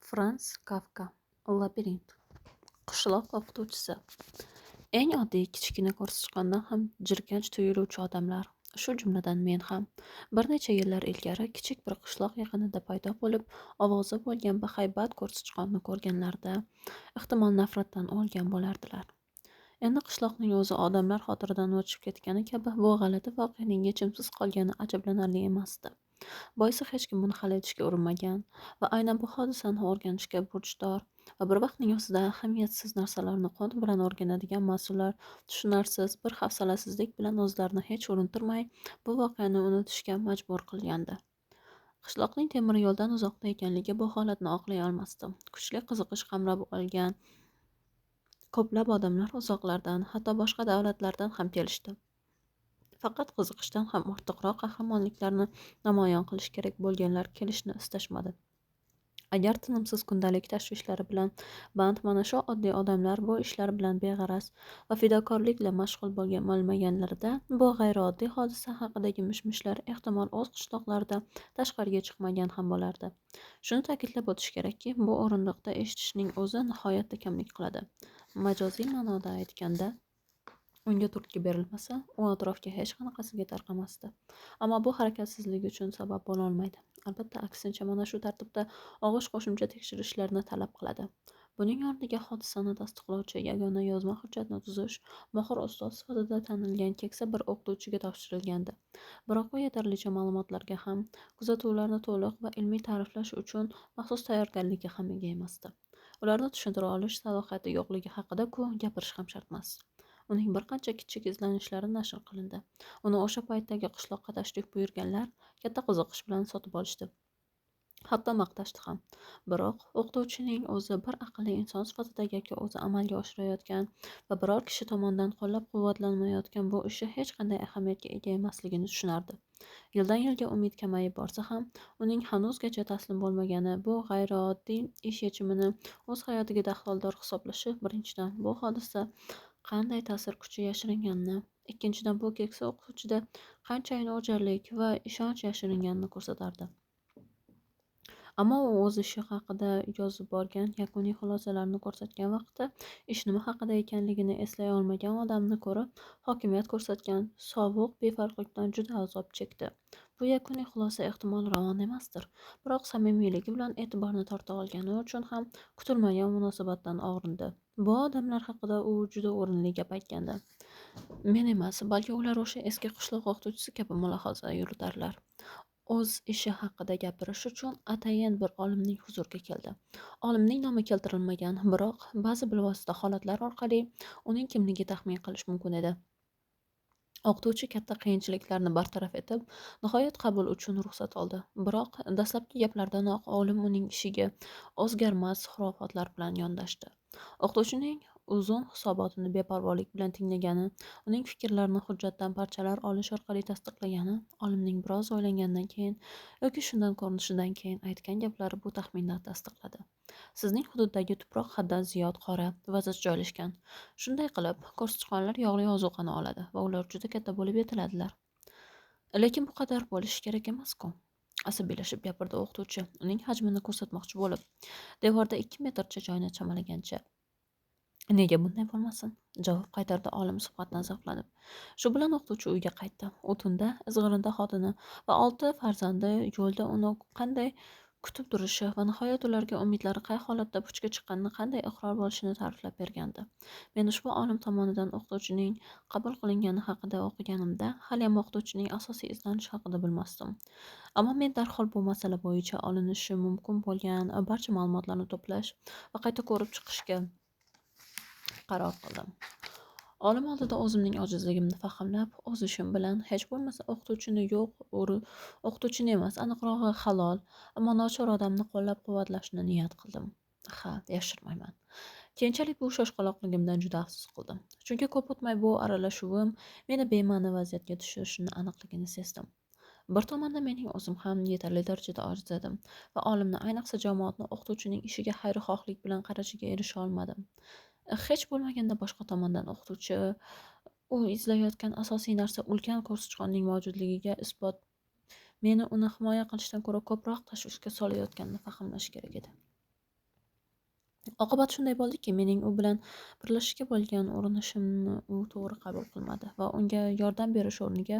Frans Kafka "Labirint". Qishloq o'qituvchisi. Eng oddiy kichkina ko'rsichqondan ham jirkanch tuyuluvchi odamlar, shu jumladan men ham, bir necha yillar ilgari kichik bir qishloq yaqinida paydo bo'lib, ovozi bo'lgan bahaybat ko'rsichqonni ko'rganlarida ehtimol nafratdan o'lgan bo'lardilar. Endi qishloqning o'zi odamlar xotiridan o'chib ketgani kabi bu g'alati voqeaning yechimsiz qolgani ajablanarli emasdi. Boisi hech kim buni hal etishga urinmagan va aynan bu hodisani o'rganishga burchdor va bir vaqtning o'zida ahamiyatsiz narsalarni qon bilan o'rganadigan mas'ullar tushunarsiz bir hafsalasizlik bilan o'zlarini hech urintirmay bu voqeani unutishga majbur qilgandi. Qishloqning temir yo'ldan uzoqda ekanligi bu holatni oqlay olmasdi. Kuchli qiziqish qamrab olgan ko'plab odamlar uzoqlardan, hatto boshqa davlatlardan ham kelishdi. Faqat qiziqishdan ham ortiqroq qahramonliklarni namoyon qilish kerak bo'lganlar kelishni istashmadi. Agar tinimsiz kundalik tashvishlari bilan band mana shu oddiy odamlar bu ishlar bilan beg'araz va fidokorlik bilan mashg'ul bo'lmaganlarida bu g'ayrioddiy hodisa haqidagi mishmishlar ehtimol o'z qishloqlarida tashqariga chiqmagan ham bo'lardi. Shuni ta'kidlab o'tish kerakki, bu o'rindiqda eshitishning o'zi nihoyatda kamlik qiladi. Majoziy ma'noda aytganda, unga turtki berilmasa, u atrofga hech qanaqasiga tarqamasdi. Ammo bu harakatsizligi uchun sabab bo'lolmaydi. Albatta, aksincha mana shu tartibda og'ish qo'shimcha tekshirishlarni talab qiladi. Buning o'rniga hodisani tasdiqlovchi yagona yozma hujjatni tuzish mohir ustoz sifatida tanilgan keksa bir o'qituvchiga topshirilgandi. Biroq u yetarlicha ma'lumotlarga ham, kuzatuvlarni to'liq va ilmiy ta'riflash uchun maxsus tayyorgarlikka ham ega emasdi. Ularni tushuntira olish salohiyati yo'qligi haqida-ku gapirish ham shart emas. Uning bir qancha kichik izlanishlari nashr qilindi. Uni o'sha paytdagi qishloqqa tashrif buyurganlar katta qiziqish bilan sotib olishdi. Hatto maqtashdi ham. Biroq o'qituvchining o'zi bir aqlli inson sifatida yoki o'zi amalga oshirayotgan va biror kishi tomonidan qo'llab-quvvatlanmayotgan bu ishi hech qanday ahamiyatga ega emasligini tushunardi. Yildan yilga umid kamayib borsa ham, uning hanuzgacha taslim bo'lmagani bu g'ayrioddiy ish yechimini o'z hayotiga daxldor hisoblashi birinchidan bu hodisa qanday ta'sir kuchi yashiringanini, ikkinchidan bu keksa o'qituvchida qanchayin o'jarlik va ishonch yashiringanini ko'rsatardi. Ammo u o'z ishi haqida yozib borgan yakuniy xulosalarni ko'rsatgan vaqtda ish nima haqida ekanligini eslay olmagan odamni ko'rib, hokimiyat ko'rsatgan sovuq befarqlikdan juda azob chekdi. Bu yakuniy xulosa ehtimol ravon emasdir, biroq samimiyligi bilan e'tiborni torta olgani uchun ham kutilmagan munosabatdan og'rindi. Bu odamlar haqida u juda o'rinli gap aytgandi. Men emas, balki ular o'sha eski qishloq o'qituvchisi kabi mulohaza yuritarlar. O'z ishi haqida gapirish uchun atayin bir olimning huzuriga keldi. Olimning nomi keltirilmagan, biroq ba'zi bilvosita holatlar orqali uning kimligi taxmin qilish mumkin edi. O'qituvchi katta qiyinchiliklarni bartaraf etib, nihoyat qabul uchun ruxsat oldi. Biroq dastlabki gaplardanoq olim uning ishiga o'zgarmas xurofotlar bilan yondashdi. O'qituvchining uzun hisobotini beparvolik bilan tinglagani, uning fikrlarini hujjatdan parchalar olish orqali tasdiqlagani, olimning biroz o'ylangandan keyin yoki shundan ko'rinishidan keyin aytgan gaplari bu taxminni tasdiqladi. Sizning hududdagi tuproq haddan ziyod qora va zich joylashgan. Shunday qilib, ko'rsichqonlar yog'li ozuqani oladi va ular juda katta bo'lib yetiladilar. Lekin bu qadar bo'lishi kerak emas-ku. Asabiylashib gapirdi o'qituvchi, uning hajmini ko'rsatmoqchi bo'lib. Devorda 2 metrcha joyni chamalagancha. Nega bunday bo'lmasin? Javob qaytardi olim suhbatdan zavqlanib. Shu bilan o'qituvchi uyga qaytdi. U tunda izg'irinda xotini va 6 farzandi yo'lda uni qanday kutib turishi va nihoyat ularga umidlari qay holatda puchga chiqqanini, qanday iqror bo'lishini ta'riflab bergandi. Men ushbu olim tomonidan o'qituvchining qabul qilingani haqida o'qiganimda haliyam o'qituvchining asosiy izlanishi haqida bilmasdim. Ammo men darhol bu masala bo'yicha olinishi mumkin bo'lgan barcha ma'lumotlarni to'plash va qayta ko'rib chiqishga qaror qildim. Olim oldida o'zimning ojizligimni fahmlab, o'z ishim bilan hech bo'lmasa o'qituvchini emas, aniqrog'i halol, ammo nochor odamni qo'llab-quvvatlashni niyat qildim. Ha, yashirmayman. Keyinchalik bu shoshqaloqligimdan juda afsus qildim. Chunki ko'p o'tmay bu aralashuvim meni bema'ni vaziyatga tushirishini aniqligini sezdim. Bir tomonda mening o'zim ham yetarli darajada ojiz edim va olimni, ayniqsa jamoatni o'qituvchining ishiga xayrixohlik bilan qarashiga erisha olmadim. Hech bo'lmaganda boshqa tomondan o'qituvchi u izlayotgan asosiy narsa ulkan ko'rsichqonning mavjudligiga isbot meni uni himoya qilishdan ko'ra ko'proq tashvishga solayotganini fahmlash kerak edi. Oqibat shunday bo'ldiki, mening u bilan birlashishga bo'lgan urinishimni u to'g'ri qabul qilmadi va unga yordam berish o'rniga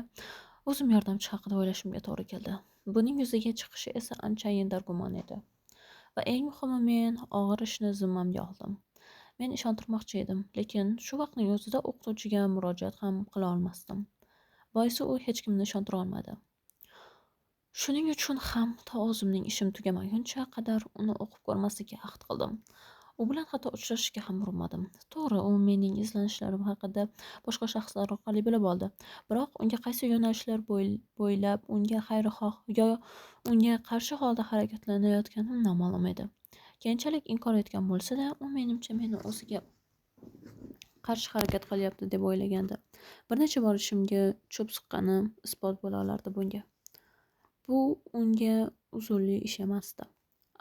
o'zim yordamchi haqida o'ylashimga to'g'ri keldi. Buning yuzaga chiqishi esa anchayin dargumon edi. Va eng muhimi, men og'ir ishni zimmamga oldim. Men ishontirmoqchi edim, lekin shu vaqtning o'zida o'qituvchiga murojaat ham qila olmasdim. Boisi u hech kimni ishontira olmadi. Shuning uchun ham to o'zimning ishim tugamaguncha qadar uni o'qib ko'rmaslikka ahd qildim. U bilan hatto uchrashishga ham urinmadim. To'g'ri, u mening izlanishlarim haqida boshqa shaxslar orqali bilib oldi. Biroq unga qaysi yo'nalishlar bo'ylab unga xayrixoh yo unga qarshi holda harakatlanayotganim noma'lum edi. Keyinchalik inkor etgan bo'lsa-da, u menimcha meni o'ziga qarshi harakat qilyapti deb o'ylagandi. Bir necha bor ishimga cho'p suqqani isbot bo'la olardi bunga. Bu unga uzrli ish emasdi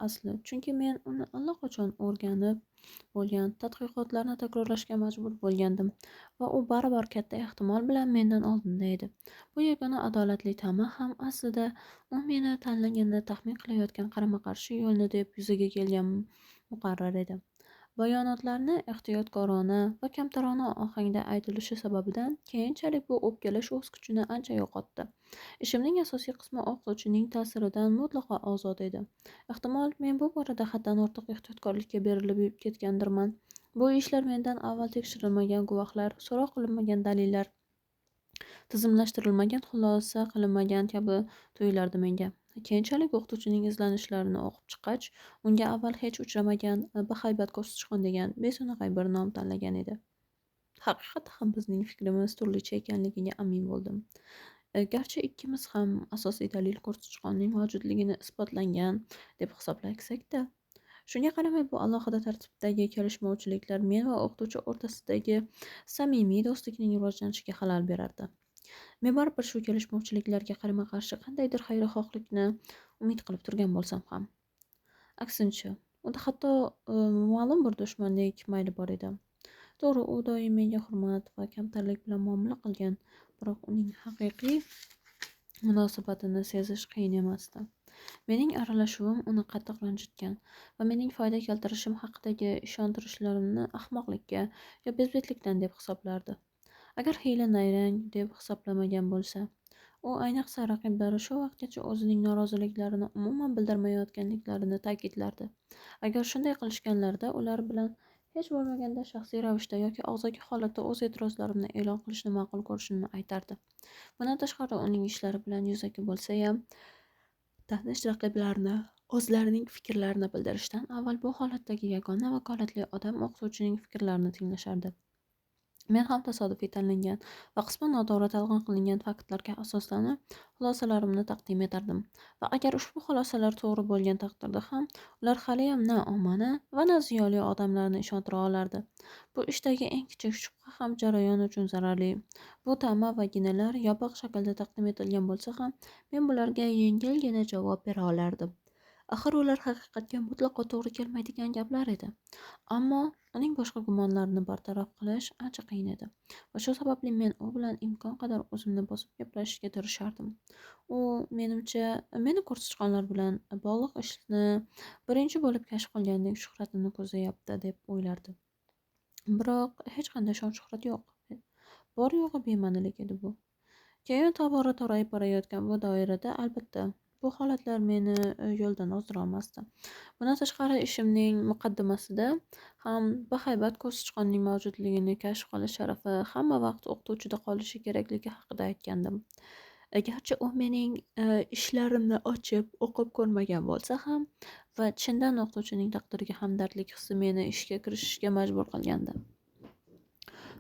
asli, chunki men uni allaqachon o'rganib bo'lgan tadqiqotlarni takrorlashga majbur bo'lgandim va u baribir katta ehtimol bilan mendan oldinda edi. Bu yagona adolatli ta'ma ham aslida u meni tanlaganda taxmin qilayotgan qarama-qarshi yo'lni deb yuzaga kelgan muqarrar edi. Bayonotlarni ehtiyotkorona va kamtarona ohangda aytilishi sababidan keyinchalik bu o'pkalash o'z kuchini ancha yo'qotdi. Ishimning asosiy qismi o'qituvchining ta'siridan mutlaqo ozod edi. Ehtimol men bu borada haddan ortiq ehtiyotkorlikka berilib ketgandirman. Bu ishlar mendan avval tekshirilmagan guvohlar, so'roq qilinmagan dalillar, tizimlashtirilmagan, xulosa qilinmagan kabi tuyulardi menga. Keyinchalik o'qituvchining izlanishlarini o'qib chiqqach, unga avval hech uchramagan bahaybat ko'rsichqon degan beso'naqay bir nom tanlagan edi. Haqiqatda ham bizning fikrimiz turlicha ekanligiga amin bo'ldim. Garchi ikkimiz ham asosiy dalil ko'rsichqonning mavjudligini isbotlangan deb hisoblaksak-da, shunga qaramay bu alohida tartibdagi kelishmovchiliklar men va o'qituvchi o'rtasidagi samimiy do'stlikning rivojlanishiga xalal berardi. Men baribir shu kelishmovchiliklarga qarama-qarshi qandaydir xayrixohlikni umid qilib turgan bo'lsam ham. Aksincha, unda hatto ma'lum bir dushmanlik mayli bor edi. To'g'ri, u doim menga hurmat va kamtarlik bilan muomala qilgan, biroq uning haqiqiy munosabatini sezish qiyin emasdi. Mening aralashuvim uni qattiq ranjitgan va mening foyda keltirishim haqidagi ishontirishlarimni ahmoqlikka yo bezbetlikdan deb hisoblardi. Agar hiyla-nayrang deb hisoblamagan bo'lsa, u ayniqsa raqiblari shu vaqtgacha o'zining noroziliklarini umuman bildirmayotganliklarini ta'kidlardi. Agar shunday qilishganlarida ular bilan hech bo'lmaganda shaxsiy ravishda yoki og'zaki holatda o'z e'tirozlarimni e'lon qilishni ma'qul ko'rishimni aytardi. Bundan tashqari uning ishlari bilan yuzaki bo'lsayam, tanish raqiblarni o'zlarining fikrlarini bildirishdan avval bu holatdagi yagona vakolatli odam o'qituvchining fikrlarini tinglashardi. Men ham tasodifiy tanlangan va qisman noto'g'ri talqin qilingan faktlarga asoslanib xulosalarimni taqdim etardim va agar ushbu xulosalar to'g'ri bo'lgan taqdirda ham ular haliyam na omani va na ziyoli odamlarni ishontira olardi. Bu ishdagi eng kichik shubha ham jarayon uchun zararli. Bu ta'ma va ginalar yopiq shaklda taqdim etilgan bo'lsa ham men bularga yengilgina javob bera olardim. Axir ular haqiqatga mutlaqo to'g'ri kelmaydigan gaplar edi. Ammo uning boshqa gumonlarini bartaraf qilish ancha qiyin edi va shu sababli men u bilan imkon qadar o'zimni bosib gaplashishga tirishardim. U menimcha meni ko'rsichqonlar bilan bog'liq ishni birinchi bo'lib kashf qilgandek shuhratini ko'zlayapti deb o'ylardi. Biroq hech qanday shon-shuhrat yo'q. Bor yo'g'i bema'nilik edi bu. Keyin tobora torayib borayotgan bu doirada albatta bu holatlar meni yo'ldan ozdira olmasdi. Bundan tashqari ishimning muqaddimasida ham bahaybat ko'rsichqonning mavjudligini kashf qilish sharafi hamma vaqt o'qituvchida qolishi kerakligi haqida aytgandim. Garchi u mening ishlarimni ochib o'qib ko'rmagan bo'lsa ham va chindan o'qituvchining taqdiriga hamdardlik hissi meni ishga kirishishga majbur qilgandi.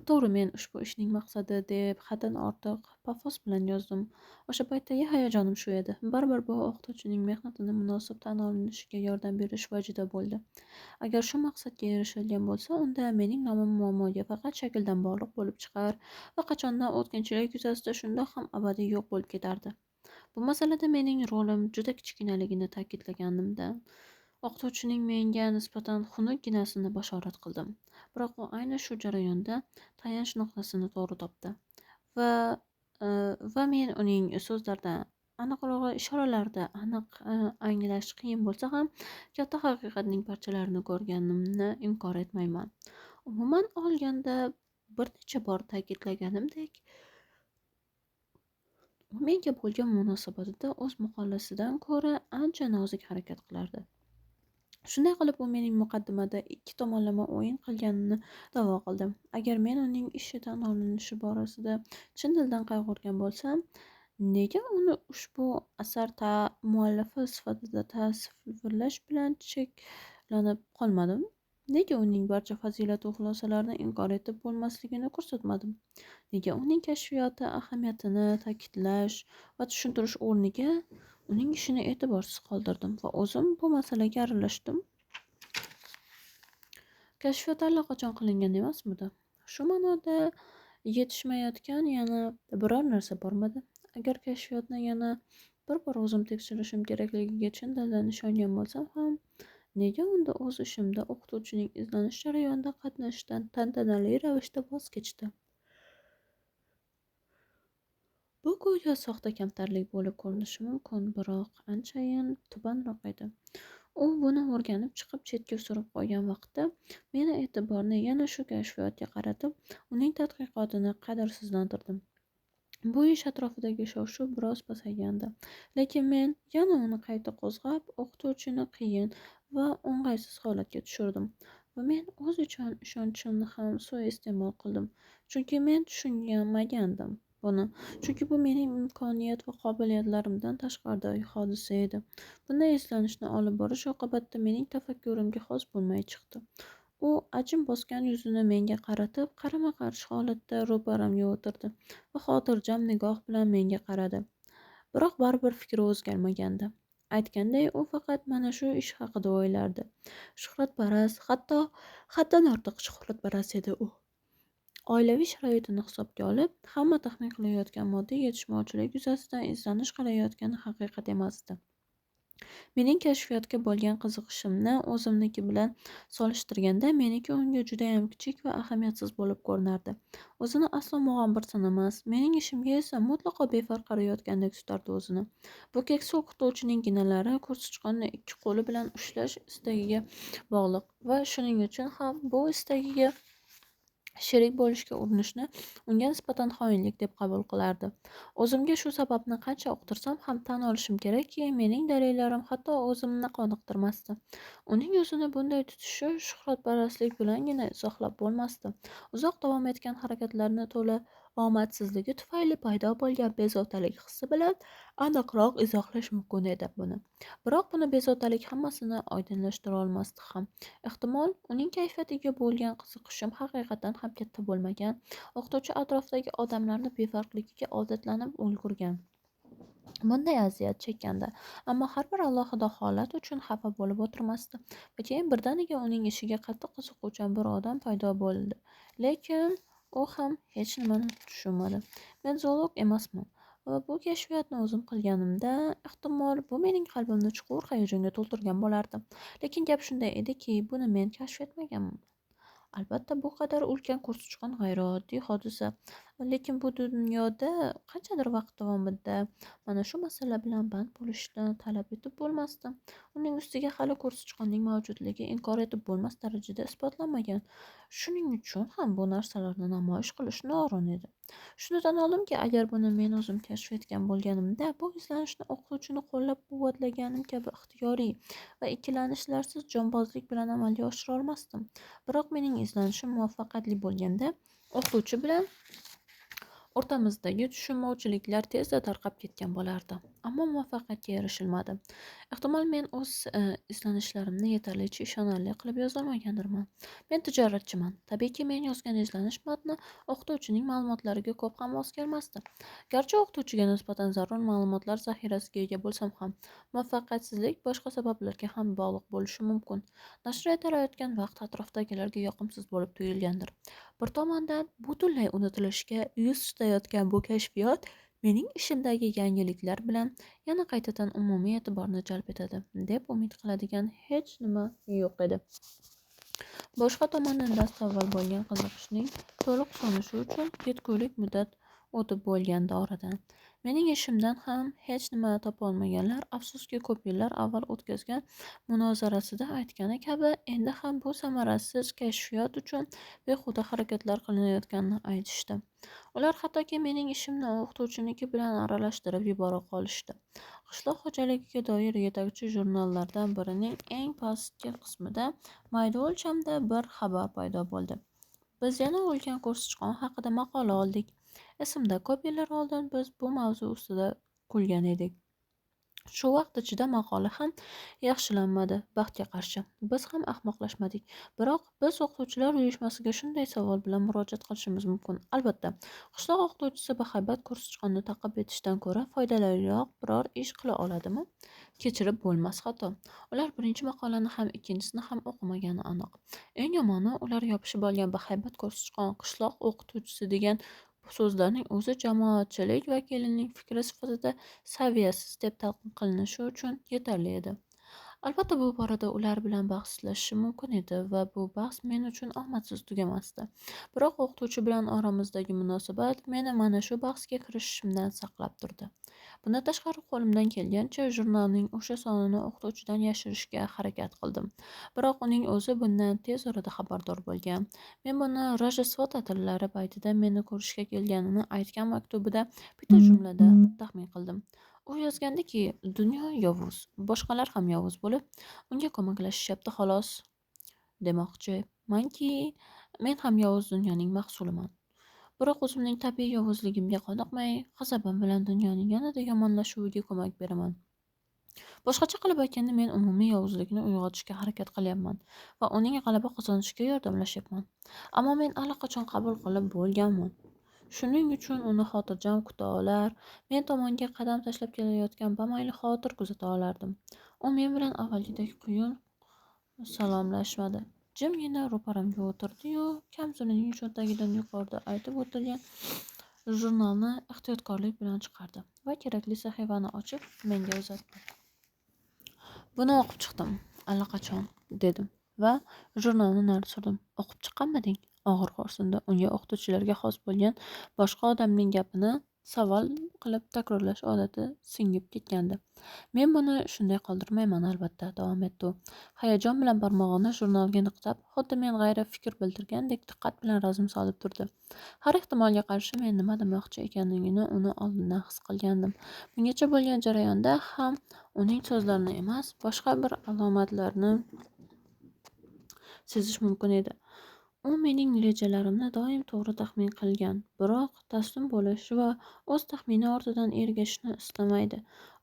To'g'ri, men ushbu ishning maqsadi deb haddan ortiq pafos bilan yozdim. O'sha paytdagi hayajonim shu edi. Baribir bu o'qituvchining mehnatini munosib tan olinishiga yordam berish vajida bo'ldi. Agar shu maqsadga erishilgan bo'lsa, unda mening nomim muammoga faqat shakldan bog'liq bo'lib chiqar va qachondan o'tkinchilik yuzasida shundoq ham abadiy yo'q bo'lib ketardi. Bu masalada mening rolim juda kichkinaligini ta'kidlaganimdan o'qituvchining menga nisbatan xunukginasini bashorat qildim. Biroq u ayni shu jarayonda tayanch nuqtasini to'g'ri topdi va men uning so'zlaridan aniqrog'i ishoralarda aniq anglash qiyin bo'lsa ham katta haqiqatning parchalarini ko'rganimni inkor etmayman. Umuman olganda, bir necha bor ta'kidlaganimdek, u menga bo'lgan munosabatida o'z muxallasidan ko'ra ancha nozik harakat qilardi. Shunday qilib, u mening muqaddimada ikki tomonlama o'yin qilganini da'vo qildi. Agar men uning ishidan olinishi borasida chin dildan qayg'urgan bo'lsam, nega uni ushbu asar muallifi sifatida tasvirlash bilan cheklanib qolmadim? Nega uning barcha fazilatu xulosalarini inkor etib bo'lmasligini ko'rsatmadim? Nega uning kashfiyoti ahamiyatini ta'kidlash va tushuntirish o'rniga uning ishini e'tiborsiz qoldirdim va o'zim bu masalaga aralashdim? Kashfiyot allaqachon qilingan emasmidi? Shu ma'noda yetishmayotgan yana biror narsa bormidi? Agar kashfiyotni yana bir bor o'zim tekshirishim kerakligiga chin dildan ishongan bo'lsam ham, nega unda o'z ishimda o'qituvchining izlanish jarayonida qatnashishdan tantanali ravishda voz kechdi? Bu go'yo soxta kamtarlik bo'lib ko'rinishi mumkin, biroq anchayin tubanroq edi. U buni o'rganib chiqib chetga surib qo'ygan vaqtda meni e'tiborni yana shu kashfiyotga qaratib, uning tadqiqotini qadrsizlantirdim. Bu ish atrofidagi shov-shuv biroz pasaygandi, lekin men yana uni qayta qo'zg'ab, o'qituvchini qiyin va o'ng'aysiz holatga tushirdim va men o'z ishonchimni ham suiiste'mol qildim, chunki men tushunmagandim buni, chunki bu mening imkoniyat va qobiliyatlarimdan tashqaridagi hodisa edi. Bunday izlanishni olib borish oqibatida mening tafakkurimga xos bo'lmay chiqdi. U ajin bosgan yuzini menga qaratib, qarama-qarshi holatda ro'paramga o'tirdi va xotirjam nigoh bilan menga qaradi. Biroq baribir fikri o'zgarmagandi. Aytganday, u faqat mana shu ish haqida o'ylardi. Shuhratparast, hatto haddan ortiq shuhratparast edi u. Oilaviy sharoitini hisobga olib, hamma taxmin qilayotgan moddiy yetishmovchilik yuzasidan izlanish qilayotgani haqiqat emasdi. Mening kashfiyotga bo'lgan qiziqishimni o'zimniki bilan solishtirganda meniki unga judayam kichik va ahamiyatsiz bo'lib ko'rinardi. O'zini aslo mug'ombir sanamas, mening ishimga esa mutlaqo befarq qarayotgandek tutardi o'zini. Bu keksa o'qituvchining ginalari ko'rsichqonni ikki qo'li bilan ushlash istagiga bog'liq va shuning uchun ham bu istagiga sherik bo'lishga urinishni unga nisbatan xoinlik deb qabul qilardi. O'zimga shu sababni qancha uqtirsam ham tan olishim kerakki, mening dalillarim hatto o'zimni qoniqtirmasdi. Uning o'zini bunday tutishi shuhratparastlik bilangina izohlab bo'lmasdi. Uzoq davom etgan harakatlarni to'la omadsizligi tufayli paydo bo'lgan bezovtalik hissi bilan aniqroq izohlash mumkin edi buni. Biroq buni bezovtalik hammasini oydinlashtira olmasdi ham. Ehtimol, uning kayfiyatiga bo'lgan qiziqishim haqiqatan ham katta bo'lmagan. O'qituvchi atrofdagi odamlarni befarqligiga odatlanib ulgurgan. Bunday aziyat chekkandi, ammo har bir alohida holat uchun xafa bo'lib o'tirmasdi. Va keyin birdaniga uning ishiga qattiq qiziquvchan bir odam paydo bo'ldi. Lekin u ham hech nimani tushunmadi. Men zoolog emasman. Va bu kashfiyotni o'zim qilganimda, ehtimol bu mening qalbimni chuqur hayajonga to'ldirgan bo'lardi. Lekin gap shunday ediki, buni men kashf etmaganman. Albatta, bu qadar ulkan ko'rsichqon g'ayrioddiy hodisa, lekin bu dunyoda qanchadir vaqt davomida mana shu masala bilan band bo'lishni talab etib bo'lmasdi. Uning ustiga hali ko'rsichqonning mavjudligi inkor etib bo'lmas darajada isbotlanmagan. Shuning uchun ham bu narsalarni namoyish qilish noo'rin edi. Shuni tan oldimki, agar buni men o'zim kashf etgan bo'lganimda, bu izlanishni o'qituvchini qo'llab-quvvatlaganim kabi ixtiyoriy va ikkilanishlarsiz jonbozlik bilan amalga oshira olmasdim. Biroq mening izlanishim muvaffaqiyatli bo'lganda, o'qituvchi bilan o'rtamizdagi tushunmovchiliklar tezda tarqab ketgan bo'lardi. Ammo muvaffaqiyatga erishilmadi. Ehtimol men o'z izlanishlarimni yetarlicha ishonarli qilib yozolmagandirman. Men tijoratchiman. Tabiiyki, men yozgan izlanish matni o'qituvchining ma'lumotlariga ko'p ham mos kelmasdi. Garchi o'qituvchiga nisbatan zarur ma'lumotlar zaxirasiga ega bo'lsam ham, muvaffaqiyatsizlik boshqa sabablarga ham bog'liq bo'lishi mumkin. Nashr etilayotgan vaqt atrofdagilarga yoqimsiz bo'lib tuyulgandir. Bir tomondan, butunlay unutilishga yuz tutayotgan bu kashfiyot mening ishimdagi yangiliklar bilan yana qaytadan umumiy e'tiborni jalb etadi deb umid qiladigan hech nima yo'q edi. Boshqa tomondan, dastavval bo'lgan qiziqishning to'liq so'nishi uchun yetgulik muddat o'tib bo'lgandi oradan. Mening ishimdan ham hech nima topolmaganlar, afsuski ko'p yillar avval o'tkazgan munozarasida aytgani kabi, endi ham bu samarasiz kashfiyot uchun behuda harakatlar qilinayotganini aytishdi. Ular hattoki mening ishimni o'qituvchiniki bilan aralashtirib yubora qolishdi. Qishloq xo'jaligiga doir yetakchi jurnallardan birining eng pastki qismida mayda o'lchamda bir xabar paydo bo'ldi. Biz yana o'lgan ko'rsichqon haqida maqola oldik. Esimda, ko'p yillar oldin biz bu mavzu ustida kulgan edik. Shu vaqt ichida maqola ham yaxshilanmadi, baxtga qarshi. Biz ham ahmoqlashmadik. Biroq biz o'qituvchilar uyushmasiga shunday savol bilan murojaat qilishimiz mumkin. Albatta, qishloq o'qituvchisi bahaybat ko'rsichqonni ta'qib etishdan ko'ra foydaliroq biror ish qila oladimi? Kechirib bo'lmas xato. Ular birinchi maqolani ham ikkinchisini ham o'qimagani aniq. Eng yomoni, ular yopishib olgan bahaybat ko'rsichqon qishloq o'qituvchisi degan so'zlarning o'zi jamoatchilik vakilining fikri sifatida saviyasiz deb talqin qilinishi uchun yetarli edi. Albatta, bu borada ular bilan bahslashishim mumkin edi va bu bahs men uchun omadsiz tugamasdi. Biroq o'qituvchi bilan oramizdagi munosabat meni mana shu bahsga kirishishimdan saqlab turdi. Bundan tashqari, qo'limdan kelgancha jurnalning o'sha sonini o'qituvchidan yashirishga harakat qildim. Biroq uning o'zi bundan tez orada xabardor bo'lgan. Men buni Rojdestvo ta'tillari paytida meni ko'rishga kelganini aytgan maktubida bitta jumlada taxmin qildim. U yozgandiki, dunyo yovuz, boshqalar ham yovuz bo'lib, unga ko'maklashishyapti xolos. Demoqchimanki, men ham yovuz dunyoning mahsuliman. Biroq o'zimning tabiiy yovuzligimga qoniqmay, g'azabim bilan dunyoning yanada yomonlashuviga ko'mak beraman. Boshqacha qilib aytganda, men umumiy yovuzlikni uyg'otishga harakat qilyapman va uning g'alaba qozonishiga yordamlashyapman. Ammo men allaqachon qabul qilib bo'lganman. Shuning uchun uni xotirjam kuta olar, men tomonga qadam tashlab kelayotgan bamayli xotir kuzata olardim. U men bilan avvalgidek quyun salomlashmadi. Jimgina ro'paramga o'tirdi-yu, kamzulining cho'ntagidan yuqorida aytib o'tilgan jurnalni ehtiyotkorlik bilan chiqardi va kerakli sahifani ochib menga uzatdi. Buni o'qib chiqdim, allaqachon, dedim va jurnalni nari surdim. O'qib chiqqanmiding? Og'ir xo'rsindi. Unga o'qituvchilarga xos bo'lgan boshqa odamning gapini savol qilib takrorlash odati singib ketgandi. Men buni shunday qoldirmayman, albatta, davom etdi u. Hayajon bilan barmog'ini jurnalga niqtab, xuddi men g'ayri fikr bildirgandek diqqat bilan razm solib turdi. Har ehtimolga qarshi men nima demoqchi ekanligini uni oldindan his qilgandim. Bungacha bo'lgan jarayonda ham uning so'zlarini emas, boshqa bir alomatlarni sezish mumkin edi. U mening rejalarimni doim to'g'ri taxmin qilgan, biroq taslim bo'lish va o'z taxmini ortidan ergashishni istamaydi.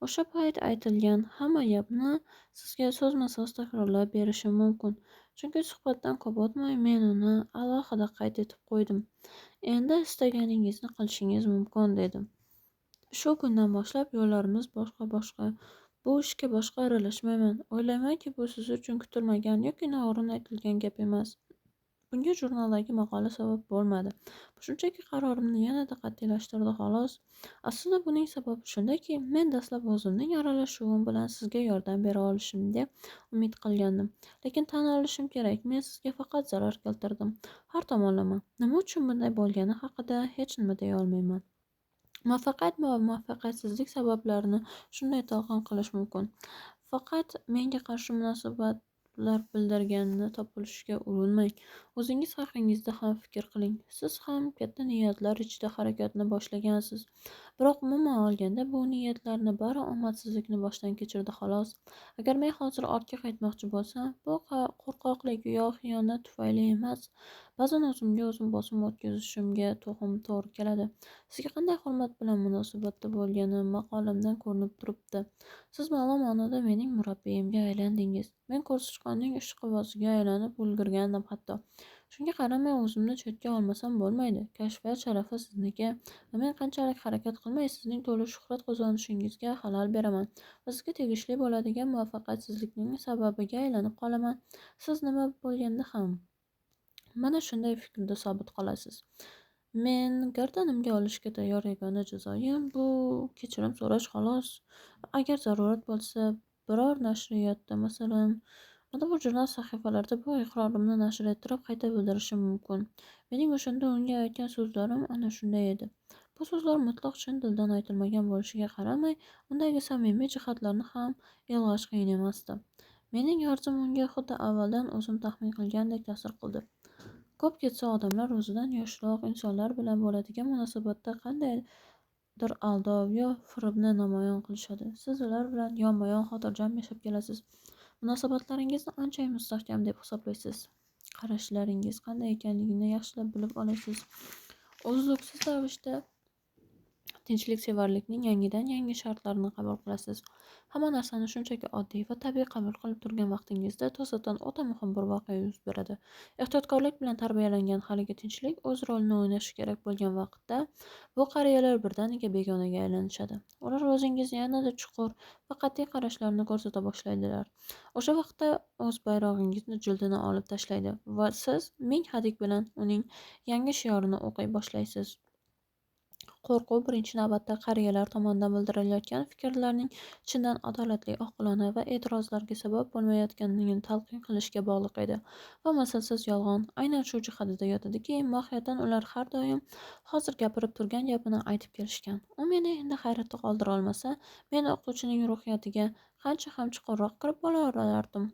O'sha payt aytilgan hamma gapni sizga so'zma-so'z takrorlab berishim mumkin, chunki suhbatdan ko'p o'tmay men uni alohida qayd etib qo'ydim. Endi istaganingizni qilishingiz mumkin, dedim. Shu kundan boshlab yo'llarimiz boshqa-boshqa. Bu ishga boshqa aralashmayman. O'ylaymanki, bu siz uchun kutilmagan yoki noo'rin aytilgan gap emas. Bunga jurnaldagi maqola sabab bo'lmadi. Bu shunchaki qarorimni yanada qat'iylashtirdi, xolos. Aslida buning sababi shundaki, men dastlab o'zimning aralashuvim bilan sizga yordam bera olishim deb umid qilgandim. Lekin tan olishim kerak, men sizga faqat zarar keltirdim. Har tomonlama. Nima uchun bunday bo'lgani haqida hech nima deya olmayman. Muvaffaqiyat va muvaffaqiyatsizlik sabablarini shunday talqin qilish mumkin. Faqat menga qarshi munosabatlar bildirganini topilishga urinmang. O'zingiz haqingizda ham fikr qiling. Siz ham katta niyatlar ichida harakatni boshlagansiz. Biroq umuman olganda bu niyatlarni bari omadsizlikni boshdan kechirdi, xolos. Agar men hozir ortga qaytmoqchi bo'lsam, bu qo'rqoqlik yo xiyonat tufayli emas. Ba'zan o'zimga o'zim bosim o'tkazishimga to'g'ri keladi. Sizga qanday hurmat bilan munosabatda bo'lganim maqolamdan ko'rinib turibdi. Siz ma'lum ma'noda mening murabbiyimga aylandingiz. Men ko'rsichqonning ishqiboziga aylanib ulgurgandim hatto. Shunga qaramay o'zimni chetga olmasam bo'lmaydi. Kashfiyot sharafi sizniki va men qanchalik harakat qilmay sizning to'liq shuhrat qozonishingizga xalal beraman va sizga tegishli bo'ladigan muvaffaqiyatsizlikning sababiga aylanib qolaman. Siz nima bo'lganda ham mana shunday fikrda sobit qolasiz. Men gardanimga olishga tayyor, yagona jazoim bu kechirim so'rash, xolos. Agar zarurat bo'lsa, biror nashriyotda, masalan, bu jurnal sahifalarida bu iqrorimni nashr ettirib qayta bildirishim mumkin. Mening o'shanda unga aytgan so'zlarim ana shunday edi. Bu Bu so'zlar mutlaq chin dildan aytilmagan bo'lishiga qaramay, undagi samimiy jihatlarni ham ilg'ash qiyin emasdi. Mening arzim unga xuddi avvaldan o'zim taxmin qilgandek ta'sir qildi. Ko'p ketsa odamlar o'zidan yoshroq insonlar bilan bo'ladigan munosabatda qandaydir aldov yo firibni namoyon qilishadi. Siz ular bilan yonma-yon xotirjam yashab kelasiz. Munosabatlaringizni anchayin mustahkam deb hisoblaysiz. Qarashlaringiz qanday ekanligini yaxshilab bilib olasiz. Uzluksiz ravishda tinchliksevarlikning yangidan-yangi shartlarini qabul qilasiz. Hamma narsani shunchaki oddiy va tabiiy qabul qilib turgan vaqtingizda to'satdan o'ta muhim bir voqea yuz beradi. Ehtiyotkorlik bilan tarbiyalangan haligi tinchlik o'z rolini o'ynashi kerak bo'lgan vaqtda bu qariyalar birdaniga begonaga aylanishadi. Ular o'zingizni yanada chuqur va qat'iy qarashlarni ko'rsata boshlaydilar. O'sha vaqtda o'z bayrog'ingizni jildini olib tashlaydi va siz ming hadik bilan uning yangi shiorini o'qiy boshlaysiz. Qo'rquv birinchi navbatda qariyalar tomonidan bildirilayotgan fikrlarning chindan adolatli, oqilona va e'tirozlarga sabab bo'lmayotganligini talqin qilishga bog'liq edi. Va mislsiz yolg'on aynan shu jihatida yotadiki, mohiyatan ular har doim hozir gapirib turgan gapini aytib kelishgan. U meni endi hayratda qoldira olmasa, men o'qituvchining ruhiyatiga qancha ham chuqurroq kirib bolardim.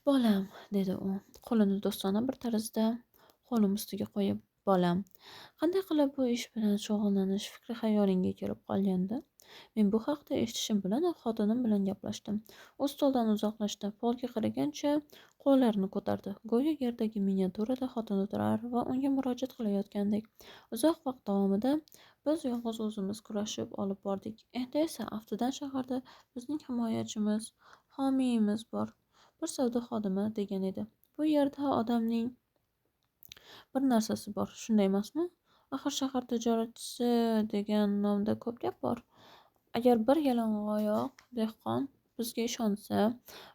Bolam, dedi u, qo'lini do'stona bir tarzda qo'lim ustiga qo'yib. Bolam, qanday qilib bu ish bilan shug'ullanish fikri xayolingga kelib qolgandi? Men bu haqda eshitishim bilanoq xotinim bilan gaplashdim. U stoldan uzoqlashdi, polga qaragancha qo'llarini ko'tardi. Go'yo yerdagi miniatyurada xotin o'tirar va unga murojaat qilayotgandek. Uzoq vaqt davomida biz yolg'iz o'zimiz kurashib olib bordik. Endi esa aftidan shaharda bizning himoyachimiz, homiyimiz bor. Bir savdo xodimi degan edi. Bu yerda odamning bir narsasi bor, shunday emasmi? Axir shahar tijoratchisi degan nomda ko'p gap bor. Agar bir yalangoyoq dehqon bizga ishonsa